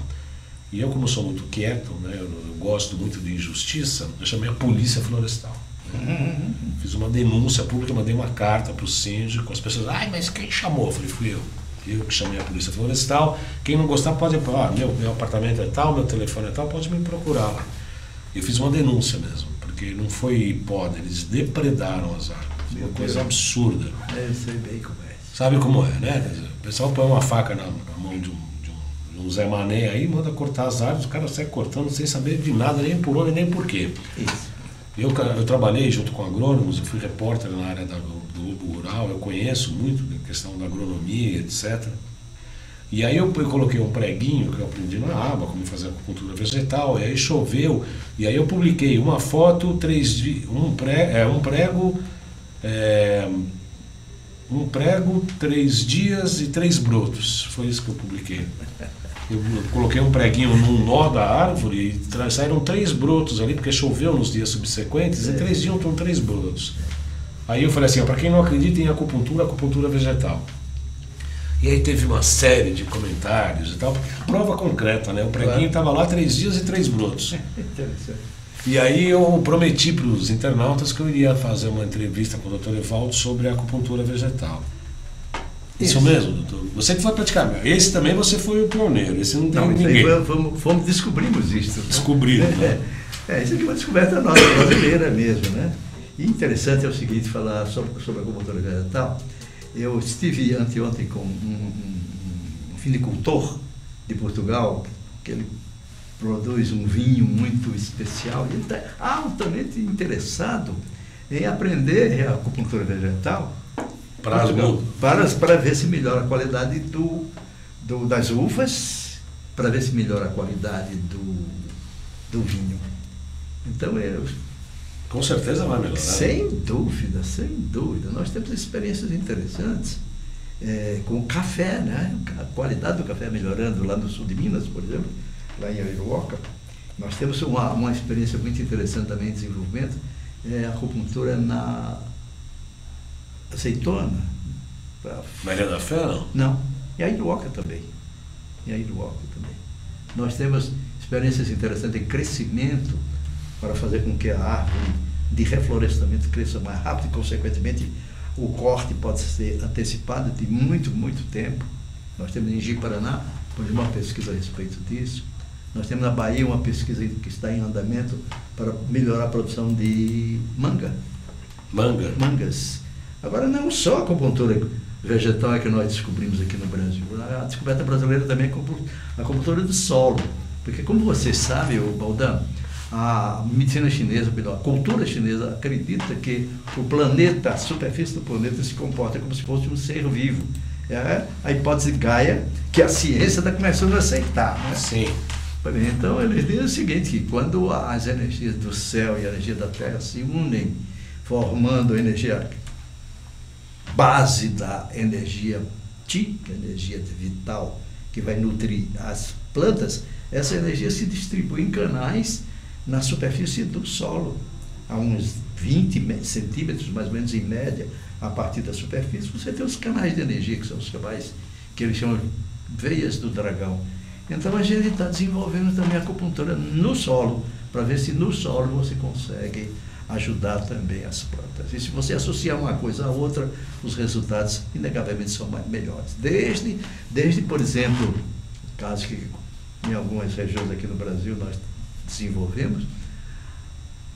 E eu, como sou muito quieto, né, eu gosto muito de injustiça, eu chamei a polícia florestal. Né? Fiz uma denúncia pública, mandei uma carta para o síndico, as pessoas, mas quem chamou? Eu falei, fui eu. Eu que chamei a polícia florestal. Quem não gostar pode, meu apartamento é tal, meu telefone é tal, pode me procurar lá. Eu fiz uma denúncia mesmo, porque não foi poda, eles depredaram as árvores. Uma coisa absurda. Eu sei bem como é. Sabe como é, né? Quer dizer, o pessoal põe uma faca na mão de um Zé Mané aí, manda cortar as árvores, o cara sai cortando sem saber de nada, nem por onde, nem por quê. Isso. Eu trabalhei junto com agrônomos, eu fui repórter na área do Globo Rural, eu conheço muito a questão da agronomia, etc. E aí eu coloquei um preguinho que eu aprendi na aba, como fazer acupuntura vegetal, e aí choveu, e aí eu publiquei uma foto, um prego, 3 dias e 3 brotos. Foi isso que eu publiquei. Eu coloquei um preguinho num nó da árvore e saíram 3 brotos ali, porque choveu nos dias subsequentes, e 3 dias estão 3 brotos. Aí eu falei assim, para quem não acredita em acupuntura vegetal. E aí teve uma série de comentários e tal, prova concreta, né? O preguinho estava lá 3 dias e 3 brotos. E aí eu prometi para os internautas que eu iria fazer uma entrevista com o Dr. Evaldo sobre a acupuntura vegetal. Isso mesmo, doutor? Você que foi praticar. Esse também você foi o pioneiro, esse não tem ninguém. Descobrimos isso. Descobriram, né? Isso aqui é uma descoberta nossa, brasileira mesmo, né? E interessante é o seguinte, falar sobre a acupuntura vegetal. Eu estive anteontem com um vinicultor de Portugal, que ele produz um vinho muito especial, e ele está altamente interessado em aprender a acupuntura vegetal para ver se melhora a qualidade das uvas, para ver se melhora a qualidade do vinho. Então, com certeza vai melhorar. Sem dúvida. Nós temos experiências interessantes com o café, né? A qualidade do café melhorando lá no sul de Minas, por exemplo, lá em Ariruoca. Nós temos uma experiência muito interessante também em desenvolvimento, a acupuntura na azeitona. Maria da Fé, não? Não, e a Ariruoca também. Nós temos experiências interessantes em crescimento para fazer com que a árvore de reflorestamento cresça mais rápido e, consequentemente, o corte pode ser antecipado de muito tempo. Nós temos em Ji-Paraná, uma pesquisa a respeito disso. Nós temos na Bahia uma pesquisa que está em andamento para melhorar a produção de mangas. Agora, não só a acupuntura vegetal é que nós descobrimos aqui no Brasil. A descoberta brasileira também é a acupuntura do solo. Porque, como você sabe, Baldão, a medicina chinesa, a cultura chinesa acredita que o planeta, a superfície do planeta se comporta como se fosse um ser vivo. É a hipótese Gaia que a ciência está começando a aceitar. Né? Sim. Então, eles dizem o seguinte, que quando as energias do céu e a energia da terra se unem, formando a energia base da energia Qi, que é a energia vital, que vai nutrir as plantas, essa energia se distribui em canais na superfície do solo, a uns 20 centímetros, mais ou menos em média, a partir da superfície. Você tem os canais de energia, que são os canais que eles chamam de veias do dragão. Então a gente está desenvolvendo também a acupuntura no solo, para ver se no solo você consegue ajudar também as plantas. E se você associar uma coisa à outra, os resultados inegavelmente são melhores. Desde por exemplo, casos que em algumas regiões aqui no Brasil nós desenvolvemos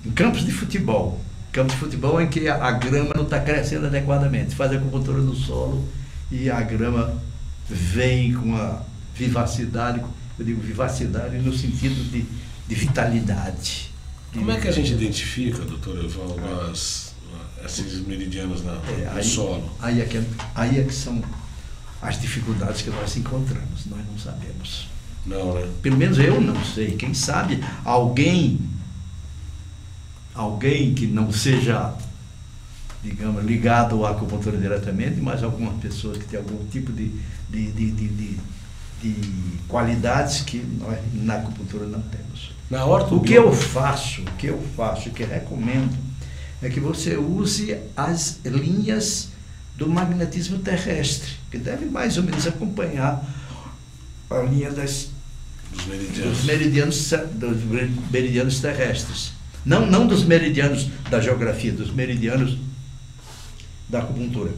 em campos de futebol. Campos de futebol em que a grama não está crescendo adequadamente. Faz a acupuntura no solo e a grama vem com a vivacidade, eu digo vivacidade no sentido de vitalidade. Como é que a gente identifica, doutor Evaldo, esses meridianos no solo? Aí é que são as dificuldades que nós encontramos. Nós não sabemos. Não, né? Pelo menos eu não sei. Quem sabe alguém que não seja, digamos, ligado à acupuntura diretamente, mas algumas pessoas que têm algum tipo de qualidades que nós na acupuntura não temos. O que eu faço, que recomendo, é que você use as linhas do magnetismo terrestre, que deve mais ou menos acompanhar a linha dos meridianos terrestres. Não dos meridianos da geografia, dos meridianos da acupuntura.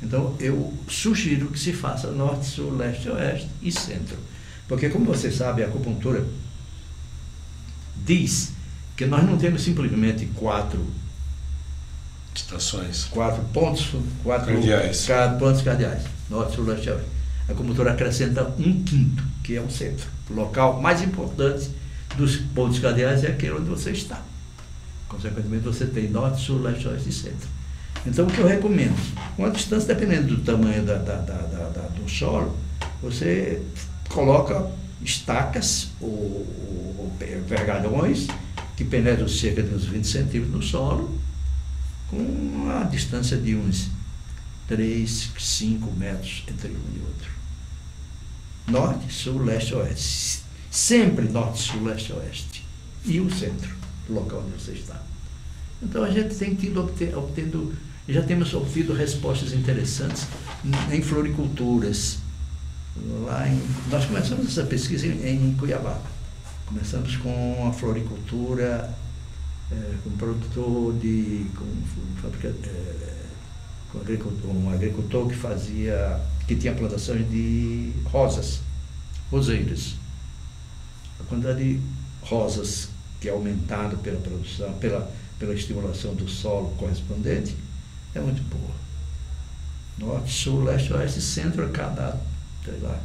Então, eu sugiro que se faça norte, sul, leste, oeste e centro. Porque, como você sabe, a acupuntura diz que nós não temos simplesmente quatro pontos cardeais, norte, sul, leste e oeste. A acupuntura acrescenta 1/5, que é o centro. O local mais importante dos pontos cardeais é aquele onde você está. Consequentemente, você tem norte, sul, leste, oeste e centro. Então, o que eu recomendo? Com a distância, dependendo do tamanho do solo, você coloca estacas ou vergalhões que penetram cerca de uns 20 centímetros no solo, com uma distância de uns 3, 5 metros entre um e outro. Norte, sul, leste, oeste. Sempre norte, sul, leste, oeste. E o centro, o local onde você está. Então a gente tem já temos obtido respostas interessantes em floriculturas. Nós começamos essa pesquisa em Cuiabá. Começamos com a floricultura, com produtor um agricultor que tinha plantações de roseiras. A quantidade de rosas que é aumentado pela produção, pela estimulação do solo correspondente, é muito boa. Norte, sul, leste, oeste, centro a cada, sei lá,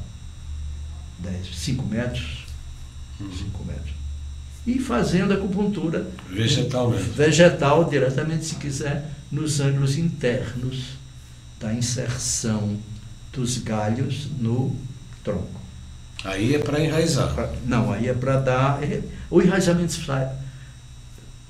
5 metros. 5 metros. E fazendo acupuntura vegetal diretamente, se quiser, nos ângulos internos da inserção dos galhos no tronco. Aí é para enraizar. Não, aí é para dar... O enraizamento sai,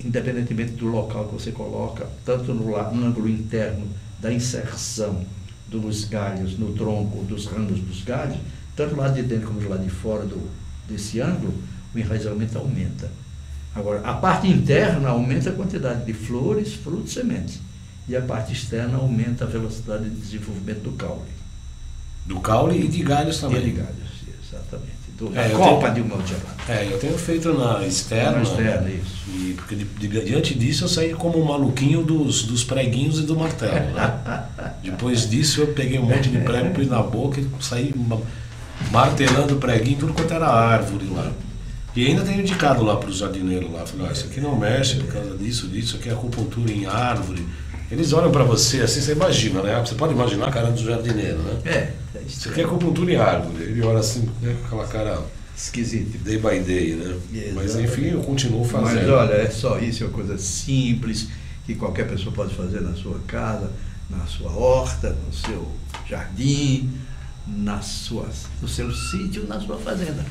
independentemente do local que você coloca, tanto no ângulo interno da inserção dos galhos no tronco, dos ramos dos galhos, tanto lá de dentro como lá de fora desse ângulo, o enraizamento aumenta. Agora, a parte interna aumenta a quantidade de flores, frutos e sementes. E a parte externa aumenta a velocidade de desenvolvimento do caule. Do caule e de galhos também. E de galhos, exatamente. A copa de um modo geral. Eu tenho feito na externa. Na externa, isso. Porque diante disso eu saí como um maluquinho dos preguinhos e do martelo. Né? Depois disso eu peguei um monte de prego, pus na boca e saí martelando preguinho, tudo quanto era árvore lá. E ainda tenho indicado lá para os jardineiros lá. Falei, isso aqui não mexe por causa disso, aqui é acupuntura em árvore. Eles olham para você assim, você imagina, né? Você pode imaginar a cara do jardineiro, né? Isso aqui é acupuntura em árvore. Ele olha assim, né, com aquela cara esquisita. Day by day, né? Exatamente. Mas enfim, eu continuo fazendo. Mas olha, é só isso, é uma coisa simples, que qualquer pessoa pode fazer na sua casa, na sua horta, no seu jardim, no seu sítio, na sua fazenda.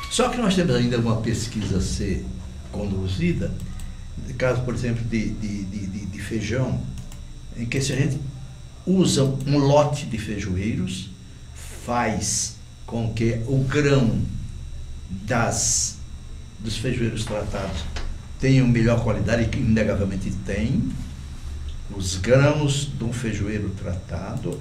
Só que nós temos ainda uma pesquisa a ser conduzida, no caso, por exemplo, de feijão, em que se a gente usa um lote de feijoeiros, faz com que o grão dos feijoeiros tratados tenham melhor qualidade, que inegavelmente tem. Os grãos de um feijoeiro tratado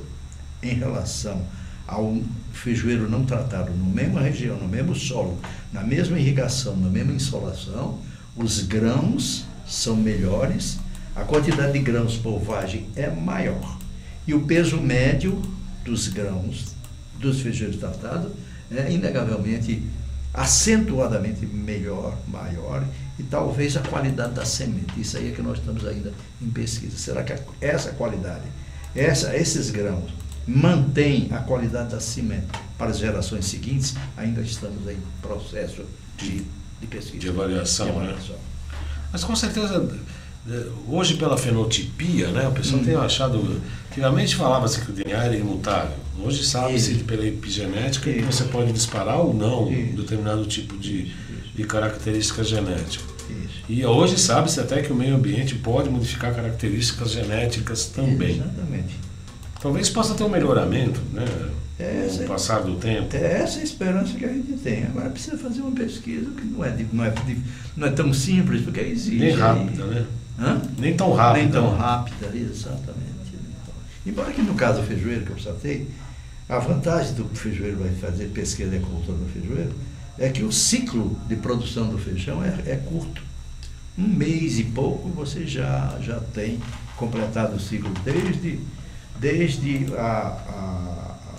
em relação ao feijoeiro não tratado na mesma região, no mesmo solo, na mesma irrigação, na mesma insolação, os grãos são melhores, a quantidade de grãos por vagem é maior e o peso médio dos grãos dos feijoeiros tratados é inegavelmente acentuadamente maior, e talvez a qualidade da semente. Isso aí é que nós estamos ainda em pesquisa. Será que essa qualidade, esses grãos, mantém a qualidade da semente para as gerações seguintes? Ainda estamos em processo de pesquisa. De avaliação, né? Mas com certeza, hoje pela fenotipia, né, o pessoal tem achado... Antigamente falava-se que o DNA era imutável. Hoje sabe-se pela epigenética que você pode disparar ou não um determinado tipo de característica genética. E hoje sabe-se até que o meio ambiente pode modificar características genéticas também. Exatamente. Talvez possa ter um melhoramento, né, com o passar do tempo. É essa a esperança que a gente tem. Agora precisa fazer uma pesquisa que não é tão simples, porque exige... Nem rápida, né? Hã? Nem tão rápida. Nem tão né? rápida, exatamente. Embora que no caso do feijoeiro que eu citei, a vantagem do feijoeiro vai fazer pesquisa e agricultura no feijoeiro é que o ciclo de produção do feijão é curto. Um mês e pouco você já tem completado o ciclo, desde a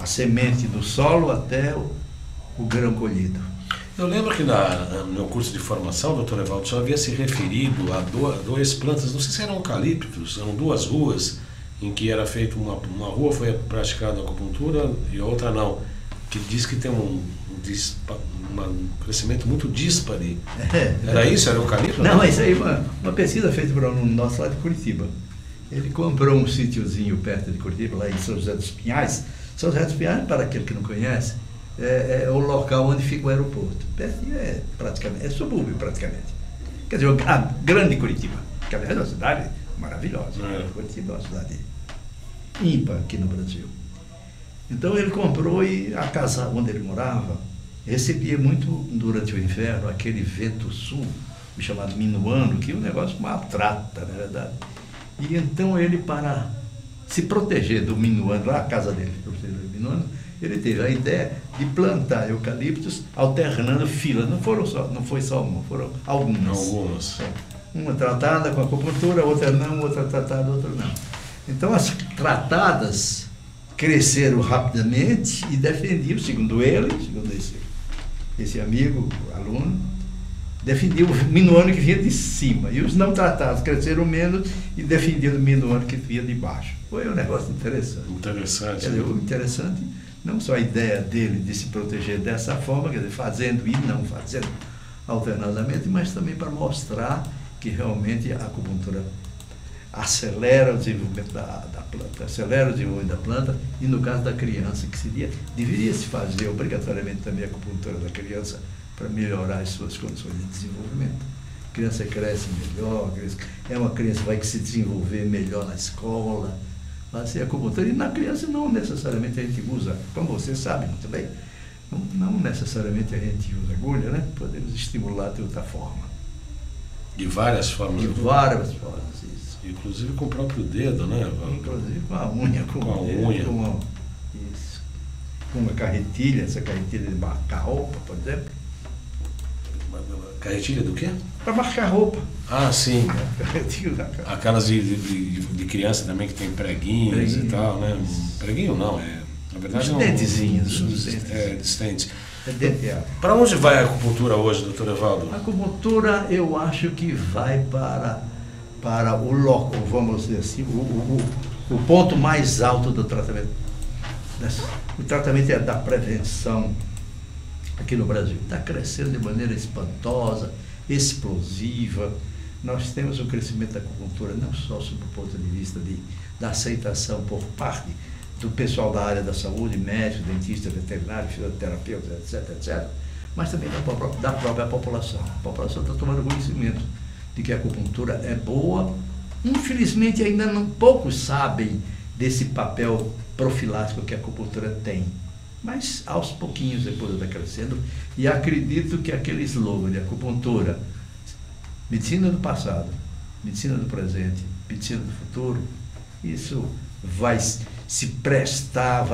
semente do solo até o grão colhido. Eu lembro que no meu curso de formação, doutor Evaldo, só havia se referido a duas plantas, não sei se eram eucaliptos, eram duas ruas, em que era feita uma rua foi praticada a acupuntura e outra não, que diz que tem um crescimento muito díspare. Era isso? Era eucalipto? Não, isso aí é uma pesquisa feita por um aluno nosso lá de Curitiba. Ele comprou um sítiozinho perto de Curitiba, lá em São José dos Pinhais. São José dos Pinhais, para aquele que não conhece, é o local onde fica o aeroporto. Pertinho é subúrbio praticamente. Quer dizer, a grande Curitiba, que aliás é uma cidade maravilhosa. Curitiba é uma cidade ímpar aqui no Brasil. Então ele comprou e a casa onde ele morava recebia muito, durante o inverno, aquele vento sul, chamado minuano, que o negócio maltrata, na verdade. E então ele, para se proteger do minuano, lá a casa dele, proteger do minuano, ele teve a ideia de plantar eucaliptos alternando filas. Não foi só uma, foram algumas. Uma tratada com acupuntura, outra não, outra tratada, outra não. Então as tratadas cresceram rapidamente e defendiam, segundo esse amigo, aluno, defendiam o minuano que vinha de cima. E os não tratados cresceram menos e defendiam o minuano que vinha de baixo. Foi um negócio interessante. Interessante. Quer dizer, interessante, não só a ideia dele de se proteger dessa forma, quer dizer, fazendo e não fazendo alternadamente, mas também para mostrar que realmente a acupuntura acelera o desenvolvimento da planta, acelera o desenvolvimento da planta, e no caso da criança, que deveria se fazer obrigatoriamente também a acupuntura da criança para melhorar as suas condições de desenvolvimento. A criança cresce melhor, é uma criança que vai se desenvolver melhor na escola, vai ser acupuntura. E na criança não necessariamente a gente usa, como você sabe muito bem, não necessariamente a gente usa agulha, né? Podemos estimular de outra forma. De várias formas. De várias formas, isso. Inclusive com o próprio dedo, né? Inclusive com a unha. Com a unha. Com uma carretilha, essa carretilha de marcar roupa, por exemplo. Carretilha do quê? Para marcar roupa. Ah, sim. Aquelas de criança também que tem preguinhos e tal, né? Preguinho não, na verdade os dentezinhos. Dentes. Para onde vai a acupuntura hoje, doutor Evaldo? A acupuntura, eu acho que vai para o local, vamos dizer assim, o ponto mais alto do tratamento. O tratamento é da prevenção aqui no Brasil. Está crescendo de maneira espantosa, explosiva. Nós temos um crescimento da acupuntura não só sob o ponto de vista da aceitação por parte do pessoal da área da saúde, médico, dentista, veterinário, fisioterapeuta, etc., mas também da própria população. A população está tomando conhecimento de que a acupuntura é boa. Infelizmente, ainda poucos sabem desse papel profilático que a acupuntura tem. Mas, aos pouquinhos, depois está crescendo, e acredito que aquele slogan de acupuntura, medicina do passado, medicina do presente, medicina do futuro, isso vai se prestar,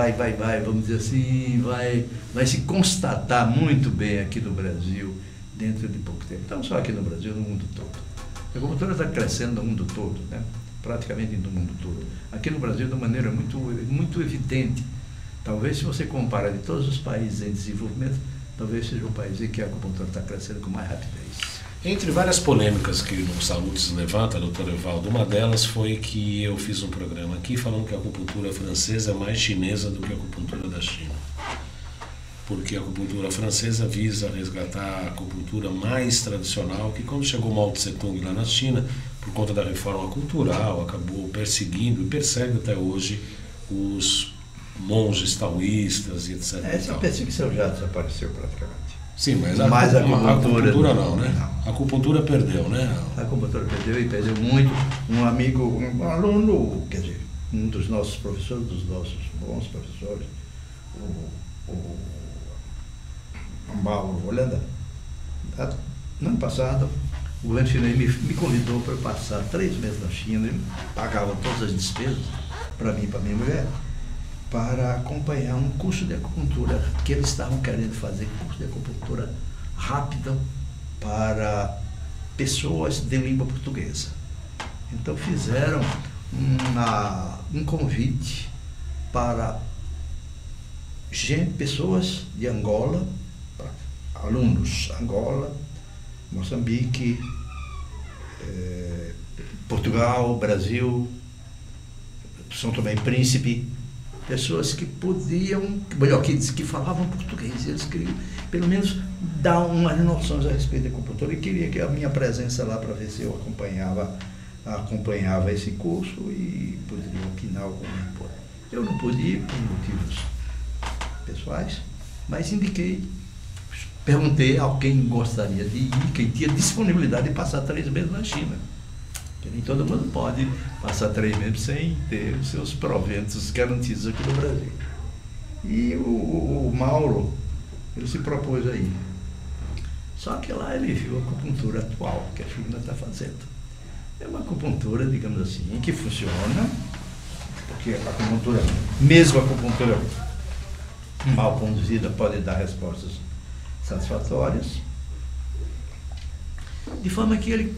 vamos dizer assim, vai se constatar muito bem aqui no Brasil dentro de pouco tempo. Não só aqui no Brasil, no mundo todo. A acupuntura está crescendo no mundo todo, né? Praticamente no mundo todo. Aqui no Brasil, de uma maneira muito evidente, Talvez, se você compara de todos os países em desenvolvimento, talvez seja um país em que a acupuntura está crescendo com mais rapidez. Entre várias polêmicas que o Saúde levanta, doutor Evaldo, uma delas foi que eu fiz um programa aqui falando que a acupuntura francesa é mais chinesa do que a acupuntura da China. Porque a acupuntura francesa visa resgatar a acupuntura mais tradicional, que quando chegou Mao Tse Tung lá na China, por conta da reforma cultural, acabou perseguindo e persegue até hoje os monges taoístas e etc. Essa perseguição já desapareceu praticamente. Sim, mas a acupuntura não, né? A acupuntura perdeu, né? A acupuntura perdeu e perdeu muito. Um amigo, um aluno, quer dizer, um dos nossos professores, dos nossos bons professores, o Mauro Holanda, no ano passado, o governo chinês me convidou para passar 3 meses na China, ele pagava todas as despesas para mim e para minha mulher, para acompanhar um curso de acupuntura que eles estavam querendo fazer, curso de acupuntura rápido para pessoas de língua portuguesa. Então fizeram um convite para pessoas de Angola, alunos Angola, Moçambique, Portugal, Brasil, São Tomé e Príncipe, pessoas que podiam, melhor, que falavam português, eles queriam pelo menos dar umas noções a respeito da acupuntura e queria que a minha presença lá para ver se eu acompanhava esse curso e poderia opinar alguma coisa. Eu não pude ir por motivos pessoais, mas perguntei a quem gostaria de ir, quem tinha disponibilidade de passar 3 meses na China. Porque nem todo mundo pode passar 3 meses sem ter os seus proventos garantidos aqui no Brasil. E o Mauro, ele se propôs aí. Só que lá ele viu a acupuntura atual que a China está fazendo. É uma acupuntura, digamos assim, que funciona, porque a acupuntura, mesmo a acupuntura mal conduzida, pode dar respostas satisfatórias. De forma que ele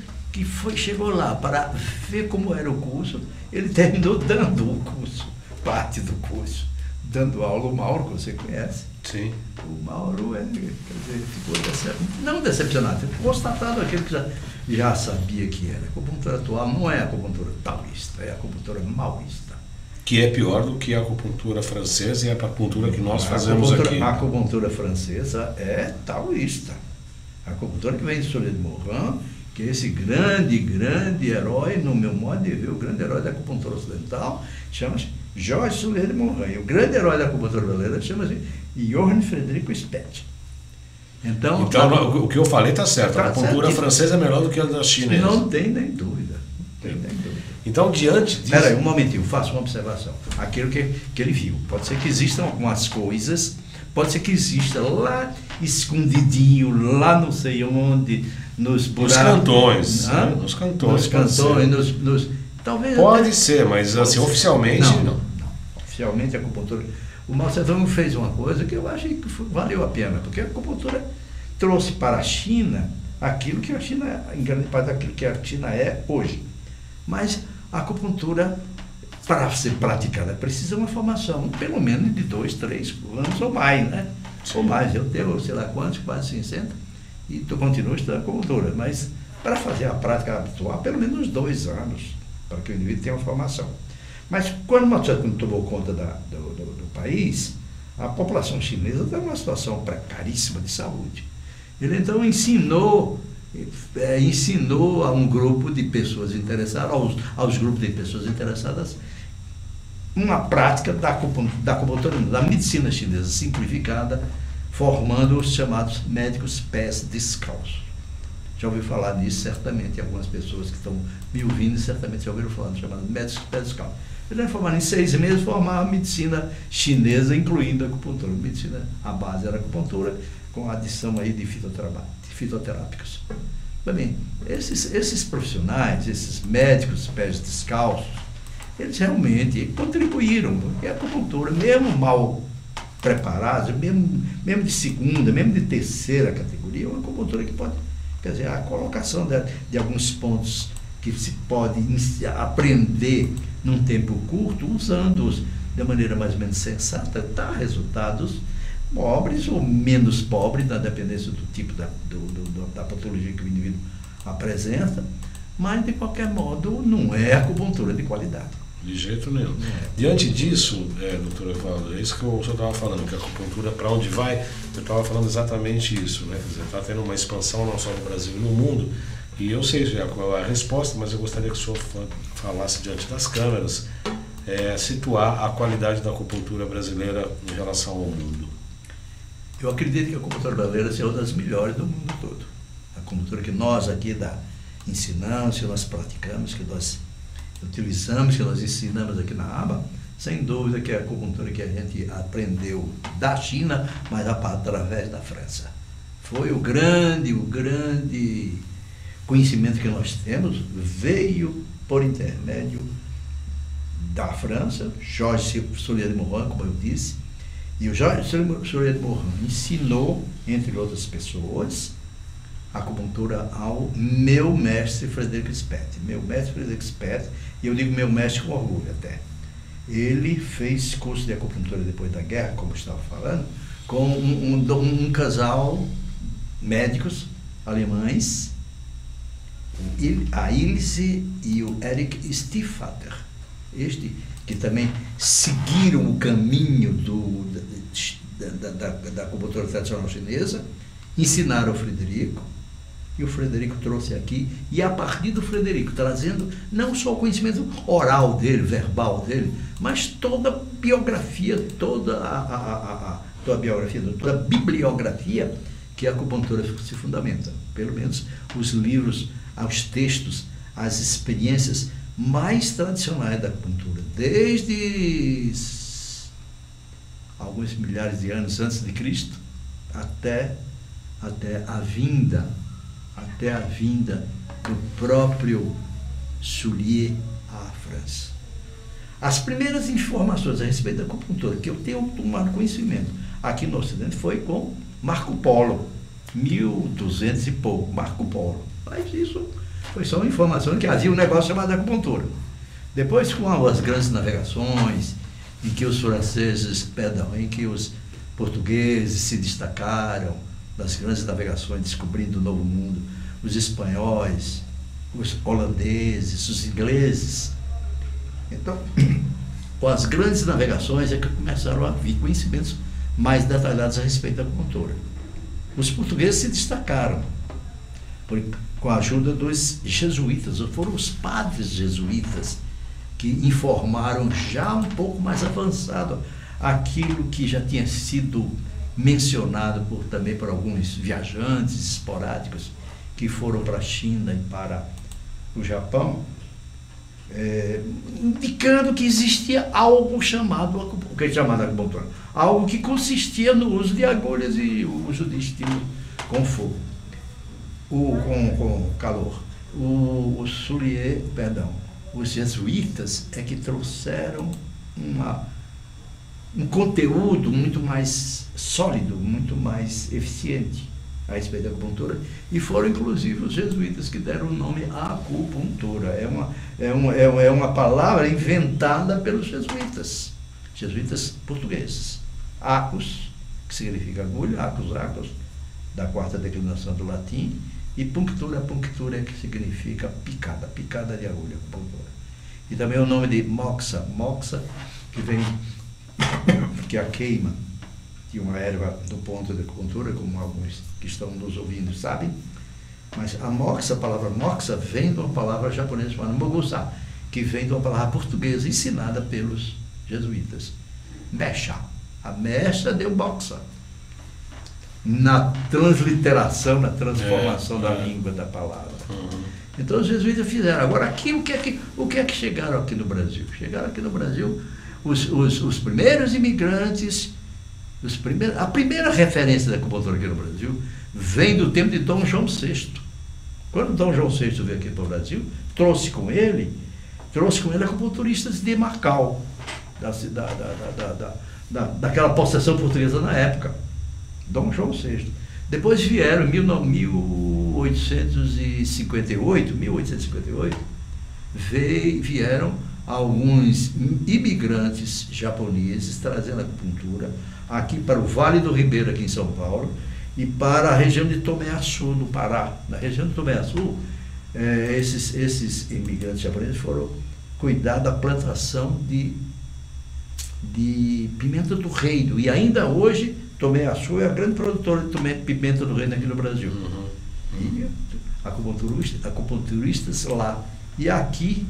chegou lá para ver como era o curso, ele terminou dando o curso, parte do curso, dando aula. O Mauro, que você conhece. Sim. O Mauro, quer dizer, ficou não decepcionado, constatado aquilo que já sabia que era. A acupuntura atual não é a acupuntura taoísta, é a acupuntura maoísta. Que é pior do que a acupuntura francesa e a acupuntura que nós fazemos aqui. A acupuntura francesa é taoísta. A acupuntura que vem de Soler de Morin, que é esse grande herói, no meu modo de ver, o grande herói da acupuntura ocidental, chama-se Georges Soler de Morin. O grande herói da acupuntura brasileira chama-se Johann Friedrich Speth. Então o que eu falei está certo. A acupuntura francesa é melhor do que a da chinesa. Não tem nem dúvida. Então, diante disso... Espera aí, um momentinho, faço uma observação. Aquilo que ele viu. Pode ser que existam algumas coisas, pode ser que exista lá escondidinho, lá não sei onde, nos cantões. Né? Nos cantões. Talvez pode até ser, mas assim, oficialmente não. Oficialmente a acupuntura... O Mao Tse-tung fez uma coisa que eu achei que valeu a pena, porque a acupuntura trouxe para a China aquilo que a China, em grande parte, aquilo que a China é hoje. Mas a acupuntura, para ser praticada, precisa uma formação, pelo menos de 2, 3 anos ou mais, né? Sim. Ou mais. Eu tenho, sei lá quantos, quase 60, e continuo estudando acupuntura. Mas para fazer a prática habitual, pelo menos 2 anos, para que o indivíduo tenha uma formação. Mas quando Mao Tse-tung tomou conta do país, a população chinesa está numa situação precaríssima de saúde. Ele então ensinou a um grupo de pessoas interessadas, aos grupos de pessoas interessadas, uma prática da acupuntura, da medicina chinesa simplificada, formando os chamados médicos pés descalços. Já ouviu falar disso, certamente, algumas pessoas que estão me ouvindo, certamente já ouviram falar do chamado médicos pés descalços. Ele vai formar em 6 meses, formar a medicina chinesa, incluindo a acupuntura. A base era a acupuntura, com a adição aí de fitoterápicos. Bem, esses profissionais, esses médicos pés descalços, eles realmente contribuíram, porque a acupuntura, mesmo mal preparada, mesmo de segunda, mesmo de terceira categoria, é uma acupuntura que pode, quer dizer, a colocação de alguns pontos que se pode aprender num tempo curto, usando-os de maneira mais ou menos sensata, dá resultados pobres ou menos pobres, na dependência do tipo da patologia que o indivíduo apresenta, mas de qualquer modo não é acupuntura de qualidade. De jeito nenhum. Diante disso, doutor Evaldo, é isso que o senhor estava falando, que a acupuntura, para onde vai, eu estava falando exatamente isso, né? Quer dizer, está tendo uma expansão não só no Brasil e no mundo, e eu sei já qual é a resposta, mas eu gostaria que o senhor falasse diante das câmeras, situar a qualidade da acupuntura brasileira em relação ao mundo. Eu acredito que a acupuntura brasileira seja uma das melhores do mundo todo. A acupuntura que nós aqui ensinamos, que nós praticamos, que nós utilizamos, que nós ensinamos aqui na aba, sem dúvida que é a acupuntura que a gente aprendeu da China, mas através da França. Foi o grande conhecimento que nós temos, veio por intermédio da França, Georges Soulier de Maurin, como eu disse, e o Georges Soulier de Maurin ensinou, entre outras pessoas, a acupuntura ao meu mestre Frederic Speth. Meu mestre Frederic Speth, e eu digo meu mestre com orgulho até. Ele fez curso de acupuntura depois da guerra, como eu estava falando, com um casal médicos alemães, a Ilse e o Erich Stiefvater, que também seguiram o caminho da acupuntura tradicional chinesa, ensinaram o Frederico, e o Frederico trouxe aqui, e a partir do Frederico, trazendo não só o conhecimento oral dele, verbal dele, mas toda a biografia, toda a bibliografia que a acupuntura se fundamenta. Pelo menos os livros, os textos, as experiências mais tradicionais da acupuntura, desde alguns milhares de anos antes de Cristo, até a vinda do próprio Soulier à França. As primeiras informações a respeito da acupuntura que eu tenho tomado conhecimento aqui no Ocidente foi com Marco Polo, 1200 e pouco, Marco Polo. Mas isso foi só uma informação que havia um negócio chamado acupuntura. Depois, com as grandes navegações, em que os portugueses se destacaram, das grandes navegações, descobrindo o Novo Mundo, os espanhóis, os holandeses, os ingleses. Então, com as grandes navegações é que começaram a vir conhecimentos mais detalhados a respeito da acupuntura. Os portugueses se destacaram com a ajuda dos jesuítas, foram os padres jesuítas que informaram já um pouco mais avançado aquilo que já tinha sido mencionado também por alguns viajantes esporádicos que foram para a China e para o Japão, indicando que existia algo chamado acupuntura, algo que consistia no uso de agulhas e o uso de estímulo com fogo, com calor. Os jesuítas é que trouxeram um conteúdo muito mais sólido, muito mais eficiente a respeito da acupuntura, e foram inclusive os jesuítas que deram o nome à acupuntura. É uma palavra inventada pelos jesuítas portugueses. Acus, que significa agulha, acus, da quarta declinação do latim, e punctura, que significa picada de agulha, acupuntura. E também o nome de moxa, que vem que a queima de uma erva do ponto de acupuntura, como alguns que estão nos ouvindo sabem, mas a palavra moxa vem de uma palavra japonesa chamada mogusa, que vem de uma palavra portuguesa ensinada pelos jesuítas. Mecha. A mecha deu moxa. Na transliteração, na transformação da língua da palavra. Então os jesuítas fizeram. Agora aqui, o que é que chegaram aqui no Brasil? Chegaram aqui no Brasil os primeiros imigrantes, a primeira referência da acupuntura aqui no Brasil vem do tempo de Dom João VI. Quando Dom João VI veio aqui para o Brasil, trouxe com ele acupunturistas de Macau, daquela possessão portuguesa na época. Dom João VI. Depois vieram, em 1858, vieram alguns imigrantes japoneses trazendo a acupuntura aqui para o Vale do Ribeira, aqui em São Paulo, e para a região de Tomé-Açu, no Pará. Na região de Tomé-Açu, esses imigrantes japoneses foram cuidar da plantação de pimenta do reino. E ainda hoje, Tomé-Açu é a grande produtora de pimenta do reino aqui no Brasil. E acupunturistas lá. E aqui,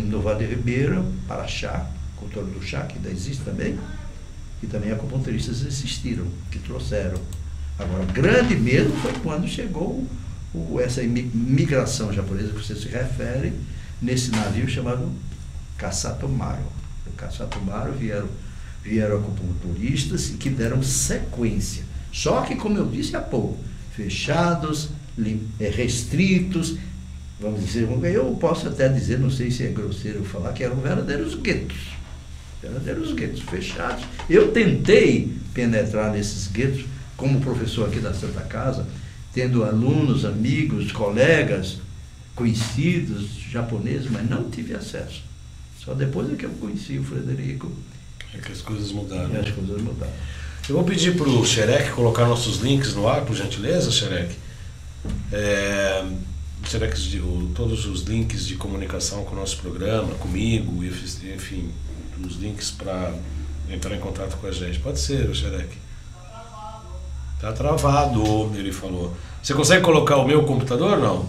no Vale do Ribeira, Paraxá, cultura do chá, que ainda existe também, e também acupunturistas existiram, que trouxeram. Agora, o grande medo foi quando chegou essa migração japonesa que você se refere, nesse navio chamado Kasatomaru. Do Kasatomaru vieram acupunturistas que deram sequência. Só que, como eu disse há pouco, fechados, restritos, vamos dizer, eu posso até dizer, não sei se é grosseiro falar, que eram verdadeiros guetos. Verdadeiros guetos fechados. Eu tentei penetrar nesses guetos como professor aqui da Santa Casa, tendo alunos, amigos, colegas, conhecidos, japoneses, mas não tive acesso. Só depois é que eu conheci o Frederico. É que as coisas mudaram. As coisas mudaram. Eu vou pedir para o Xerec colocar nossos links no ar, por gentileza, Xerec. Xerec, todos os links de comunicação com o nosso programa, comigo, enfim, os links para entrar em contato com a gente. Pode ser, o Xerec. Tá travado, ele falou. Você consegue colocar o meu computador, não?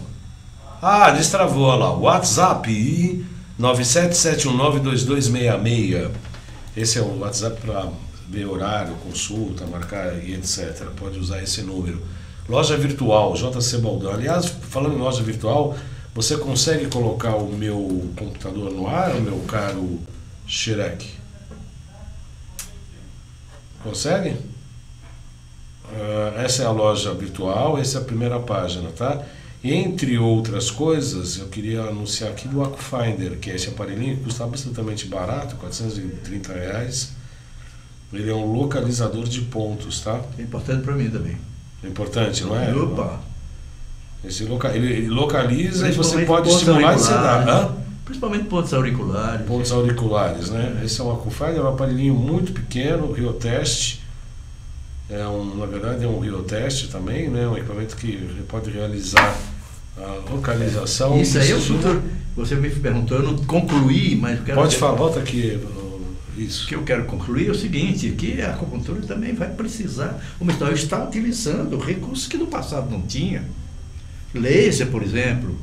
Ah, destravou lá. WhatsApp 977192266. Esse é o WhatsApp para ver horário, consulta, marcar e etc. Pode usar esse número. Loja virtual, JC Baldão. Aliás, falando em loja virtual, você consegue colocar o meu computador no ar, meu caro Xerec? Consegue? Essa é a loja virtual, essa é a primeira página, tá? Entre outras coisas, eu queria anunciar aqui do AcuFinder, que é esse aparelhinho que custa absolutamente barato, R$430. Ele é um localizador de pontos, tá? É importante para mim também. É importante, não é? Opa! Ele localiza e você pode estimular e sedar. Principalmente pontos auriculares. Pontos auriculares, né? Esse é um AcuFinder, é um aparelhinho muito pequeno, Riotest. Na verdade é um Riotest também, né? Um equipamento que pode realizar a localização. Isso aí é o futuro. Você me perguntou, eu não concluí, mas eu quero... Pode falar, volta aqui. Isso. O que eu quero concluir é o seguinte, que a acupuntura também vai precisar, o metal está utilizando recursos que no passado não tinha. Laser, por exemplo,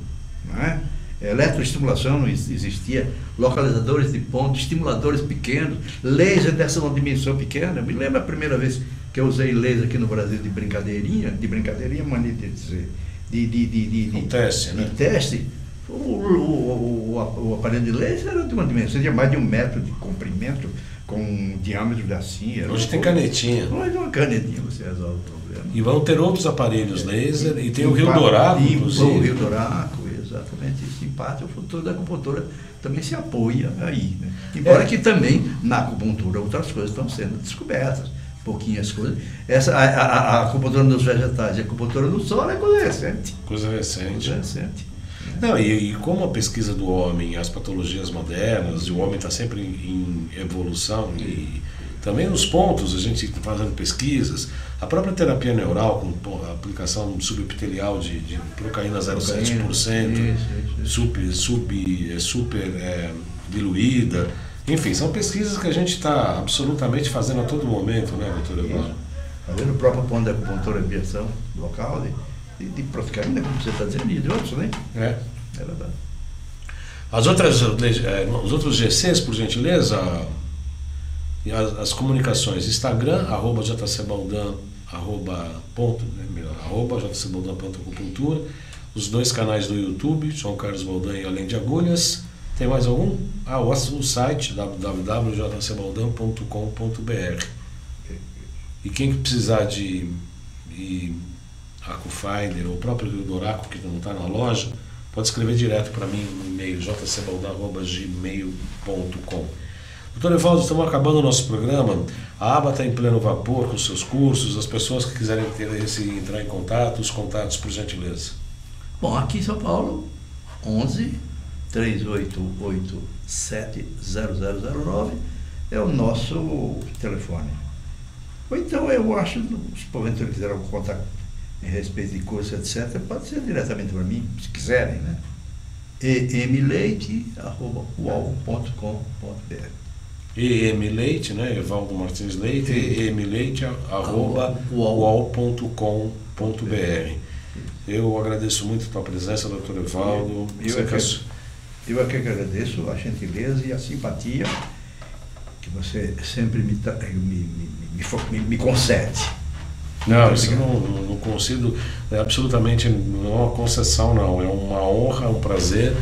não é? Eletroestimulação não existia, localizadores de ponto, estimuladores pequenos, laser dessa uma dimensão pequena. Eu me lembro a primeira vez que eu usei laser aqui no Brasil de brincadeirinha, maneira de dizer, um teste, né? De teste. O aparelho de laser era de uma dimensão de mais de 1 metro de comprimento, com um diâmetro de assim. Hoje tem canetinha. Hoje uma canetinha você resolve o problema. E vão ter outros aparelhos laser, e tem o Rio Douraco, inclusive. O Rio Douraco, exatamente isso. Em parte, o futuro da acupuntura também se apoia aí, né? Embora que também, na acupuntura, outras coisas estão sendo descobertas. Pouquinhas coisas. A acupuntura nos vegetais e a acupuntura no solo é coisa recente. Coisa recente. Não, e como a pesquisa do homem, as patologias modernas, e o homem está sempre em evolução, e também nos pontos, a gente fazendo pesquisas, a própria terapia neural, com a aplicação subepitelial de procaína 0,7%, super diluída, enfim, são pesquisas que a gente está absolutamente fazendo a todo momento, né, doutor Evaldo? Fazendo o próprio ponto da acupuntura e ambientação local, de procaína, como você está dizendo, e de outros, né? É verdade. Os outros GCs, por gentileza, as comunicações, Instagram, @jcbaldan, @jcbaldan.acupuntura, os 2 canais do YouTube, João Carlos Baldan e Além de Agulhas. Tem mais algum? O site, www.jcbaldan.com.br. E quem precisar de AcuFinder ou o próprio Rio Douraco, que não está na loja, pode escrever direto para mim no e-mail, jcbaldan@gmail.com. Doutor Evaldo, estamos acabando o nosso programa. A aba está em pleno vapor com seus cursos. As pessoas que quiserem entrar em contato, os contatos, por gentileza. Bom, aqui em São Paulo, 11 3887-0009 é o nosso telefone. Ou então eu acho, se porventura quiser algum contato em respeito de curso, etc., pode ser diretamente para mim, se quiserem, né? emleite@uol.com.br. emleite, né? Evaldo Martins Leite, emleite@uol.com.br. Eu agradeço muito a tua presença, doutor Evaldo. Eu é que agradeço a gentileza e a simpatia que você sempre me concede. Não, isso não consigo, absolutamente não é uma concessão, não. É uma honra, um prazer.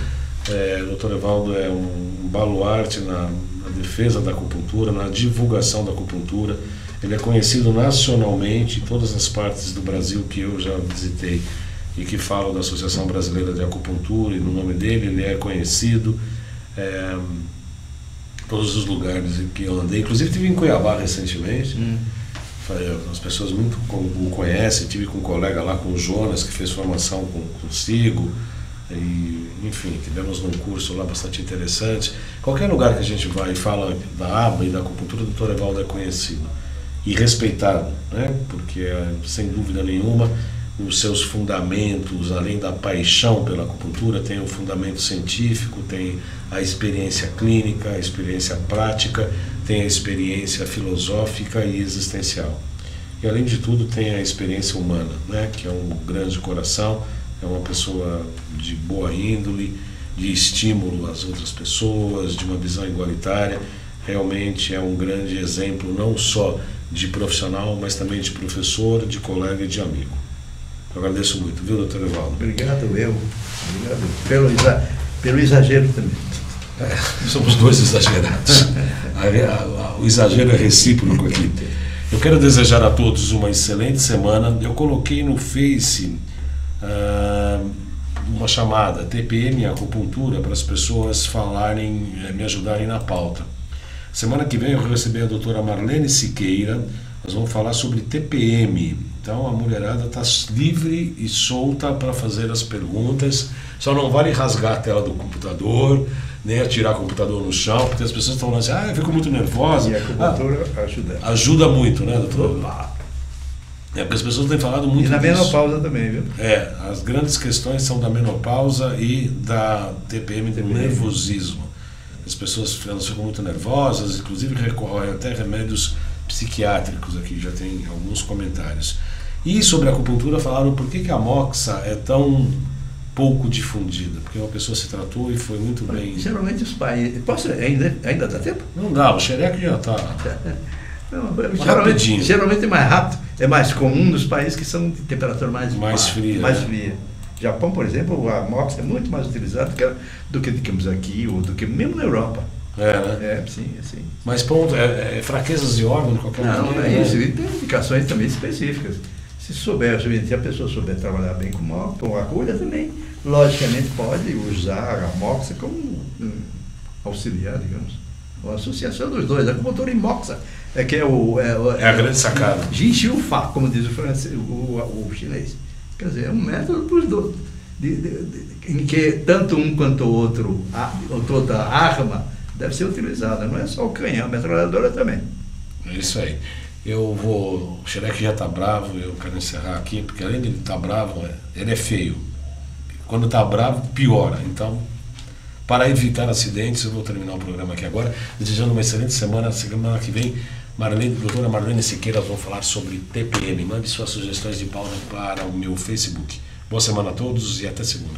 Dr. Evaldo é um baluarte na defesa da acupuntura, na divulgação da acupuntura. Ele é conhecido nacionalmente em todas as partes do Brasil que eu já visitei e que falam da Associação Brasileira de Acupuntura, e no nome dele ele é conhecido em todos os lugares em que eu andei. Inclusive estive em Cuiabá recentemente. As pessoas muito o conhecem. Tive com um colega lá, com o Jonas, que fez formação consigo. E, enfim, tivemos num curso lá bastante interessante. Qualquer lugar que a gente vai e fala da aba e da acupuntura, o Dr. Evaldo é conhecido e respeitado, né? Porque, sem dúvida nenhuma, os seus fundamentos, além da paixão pela acupuntura, tem o fundamento científico, tem a experiência clínica, a experiência prática, tem a experiência filosófica e existencial. E, além de tudo, tem a experiência humana, né? Que é um grande coração, é uma pessoa de boa índole, de estímulo às outras pessoas, de uma visão igualitária. Realmente é um grande exemplo, não só de profissional, mas também de professor, de colega e de amigo. Eu agradeço muito, viu, doutor Evaldo? Obrigado, pelo exagero também. Somos dois exagerados. O exagero é recíproco aqui. Eu quero desejar a todos uma excelente semana. Eu coloquei no Face uma chamada TPM Acupuntura para as pessoas falarem, me ajudarem na pauta. Semana que vem eu vou receber a doutora Marlene Siqueira. Nós vamos falar sobre TPM. Então a mulherada está livre e solta para fazer as perguntas. Só não vale rasgar a tela do computador, nem atirar o computador no chão, porque as pessoas estão falando assim, eu fico muito nervosa. E a acupuntura ajuda. Ajuda muito, né, doutor? Porque as pessoas têm falado muito disso. E na menopausa também, viu? As grandes questões são da menopausa e da TPM, do nervosismo. As pessoas ficam muito nervosas, inclusive recorrem até remédios psiquiátricos aqui, já tem alguns comentários. E sobre a acupuntura falaram por que a moxa é tão pouco difundida, porque uma pessoa se tratou e foi muito bem. Geralmente os pais... Ainda dá tempo? Não dá, o xereque já está... Geralmente é mais rápido, é mais comum nos países que são de temperatura mais fria. Mais fria. Japão, por exemplo, a moxa é muito mais utilizada do que digamos aqui, ou do que mesmo na Europa. Né? Sim. Mas ponto, fraquezas de órgão de qualquer maneira. Não é isso, e tem indicações também específicas. Se a pessoa souber trabalhar bem com agulha também, logicamente pode usar a moxa como auxiliar, digamos. A associação dos dois, a acupuntura e moxa, é a grande sacada. Jin Xiu Fa, como diz o francês, o chinês. Quer dizer, é um método para os dois, em que tanto um quanto o outro, toda a arma deve ser utilizada, não é só o canhão, a metralhadora também. É isso aí. O xereque já está bravo, eu quero encerrar aqui, porque além de ele estar bravo, ele é feio. Quando está bravo, piora. Então, para evitar acidentes, eu vou terminar o programa aqui agora, desejando uma excelente semana. Semana que vem, doutora Marlene Siqueira, vão falar sobre TPM. Mande suas sugestões de pauta para o meu Facebook. Boa semana a todos e até segunda.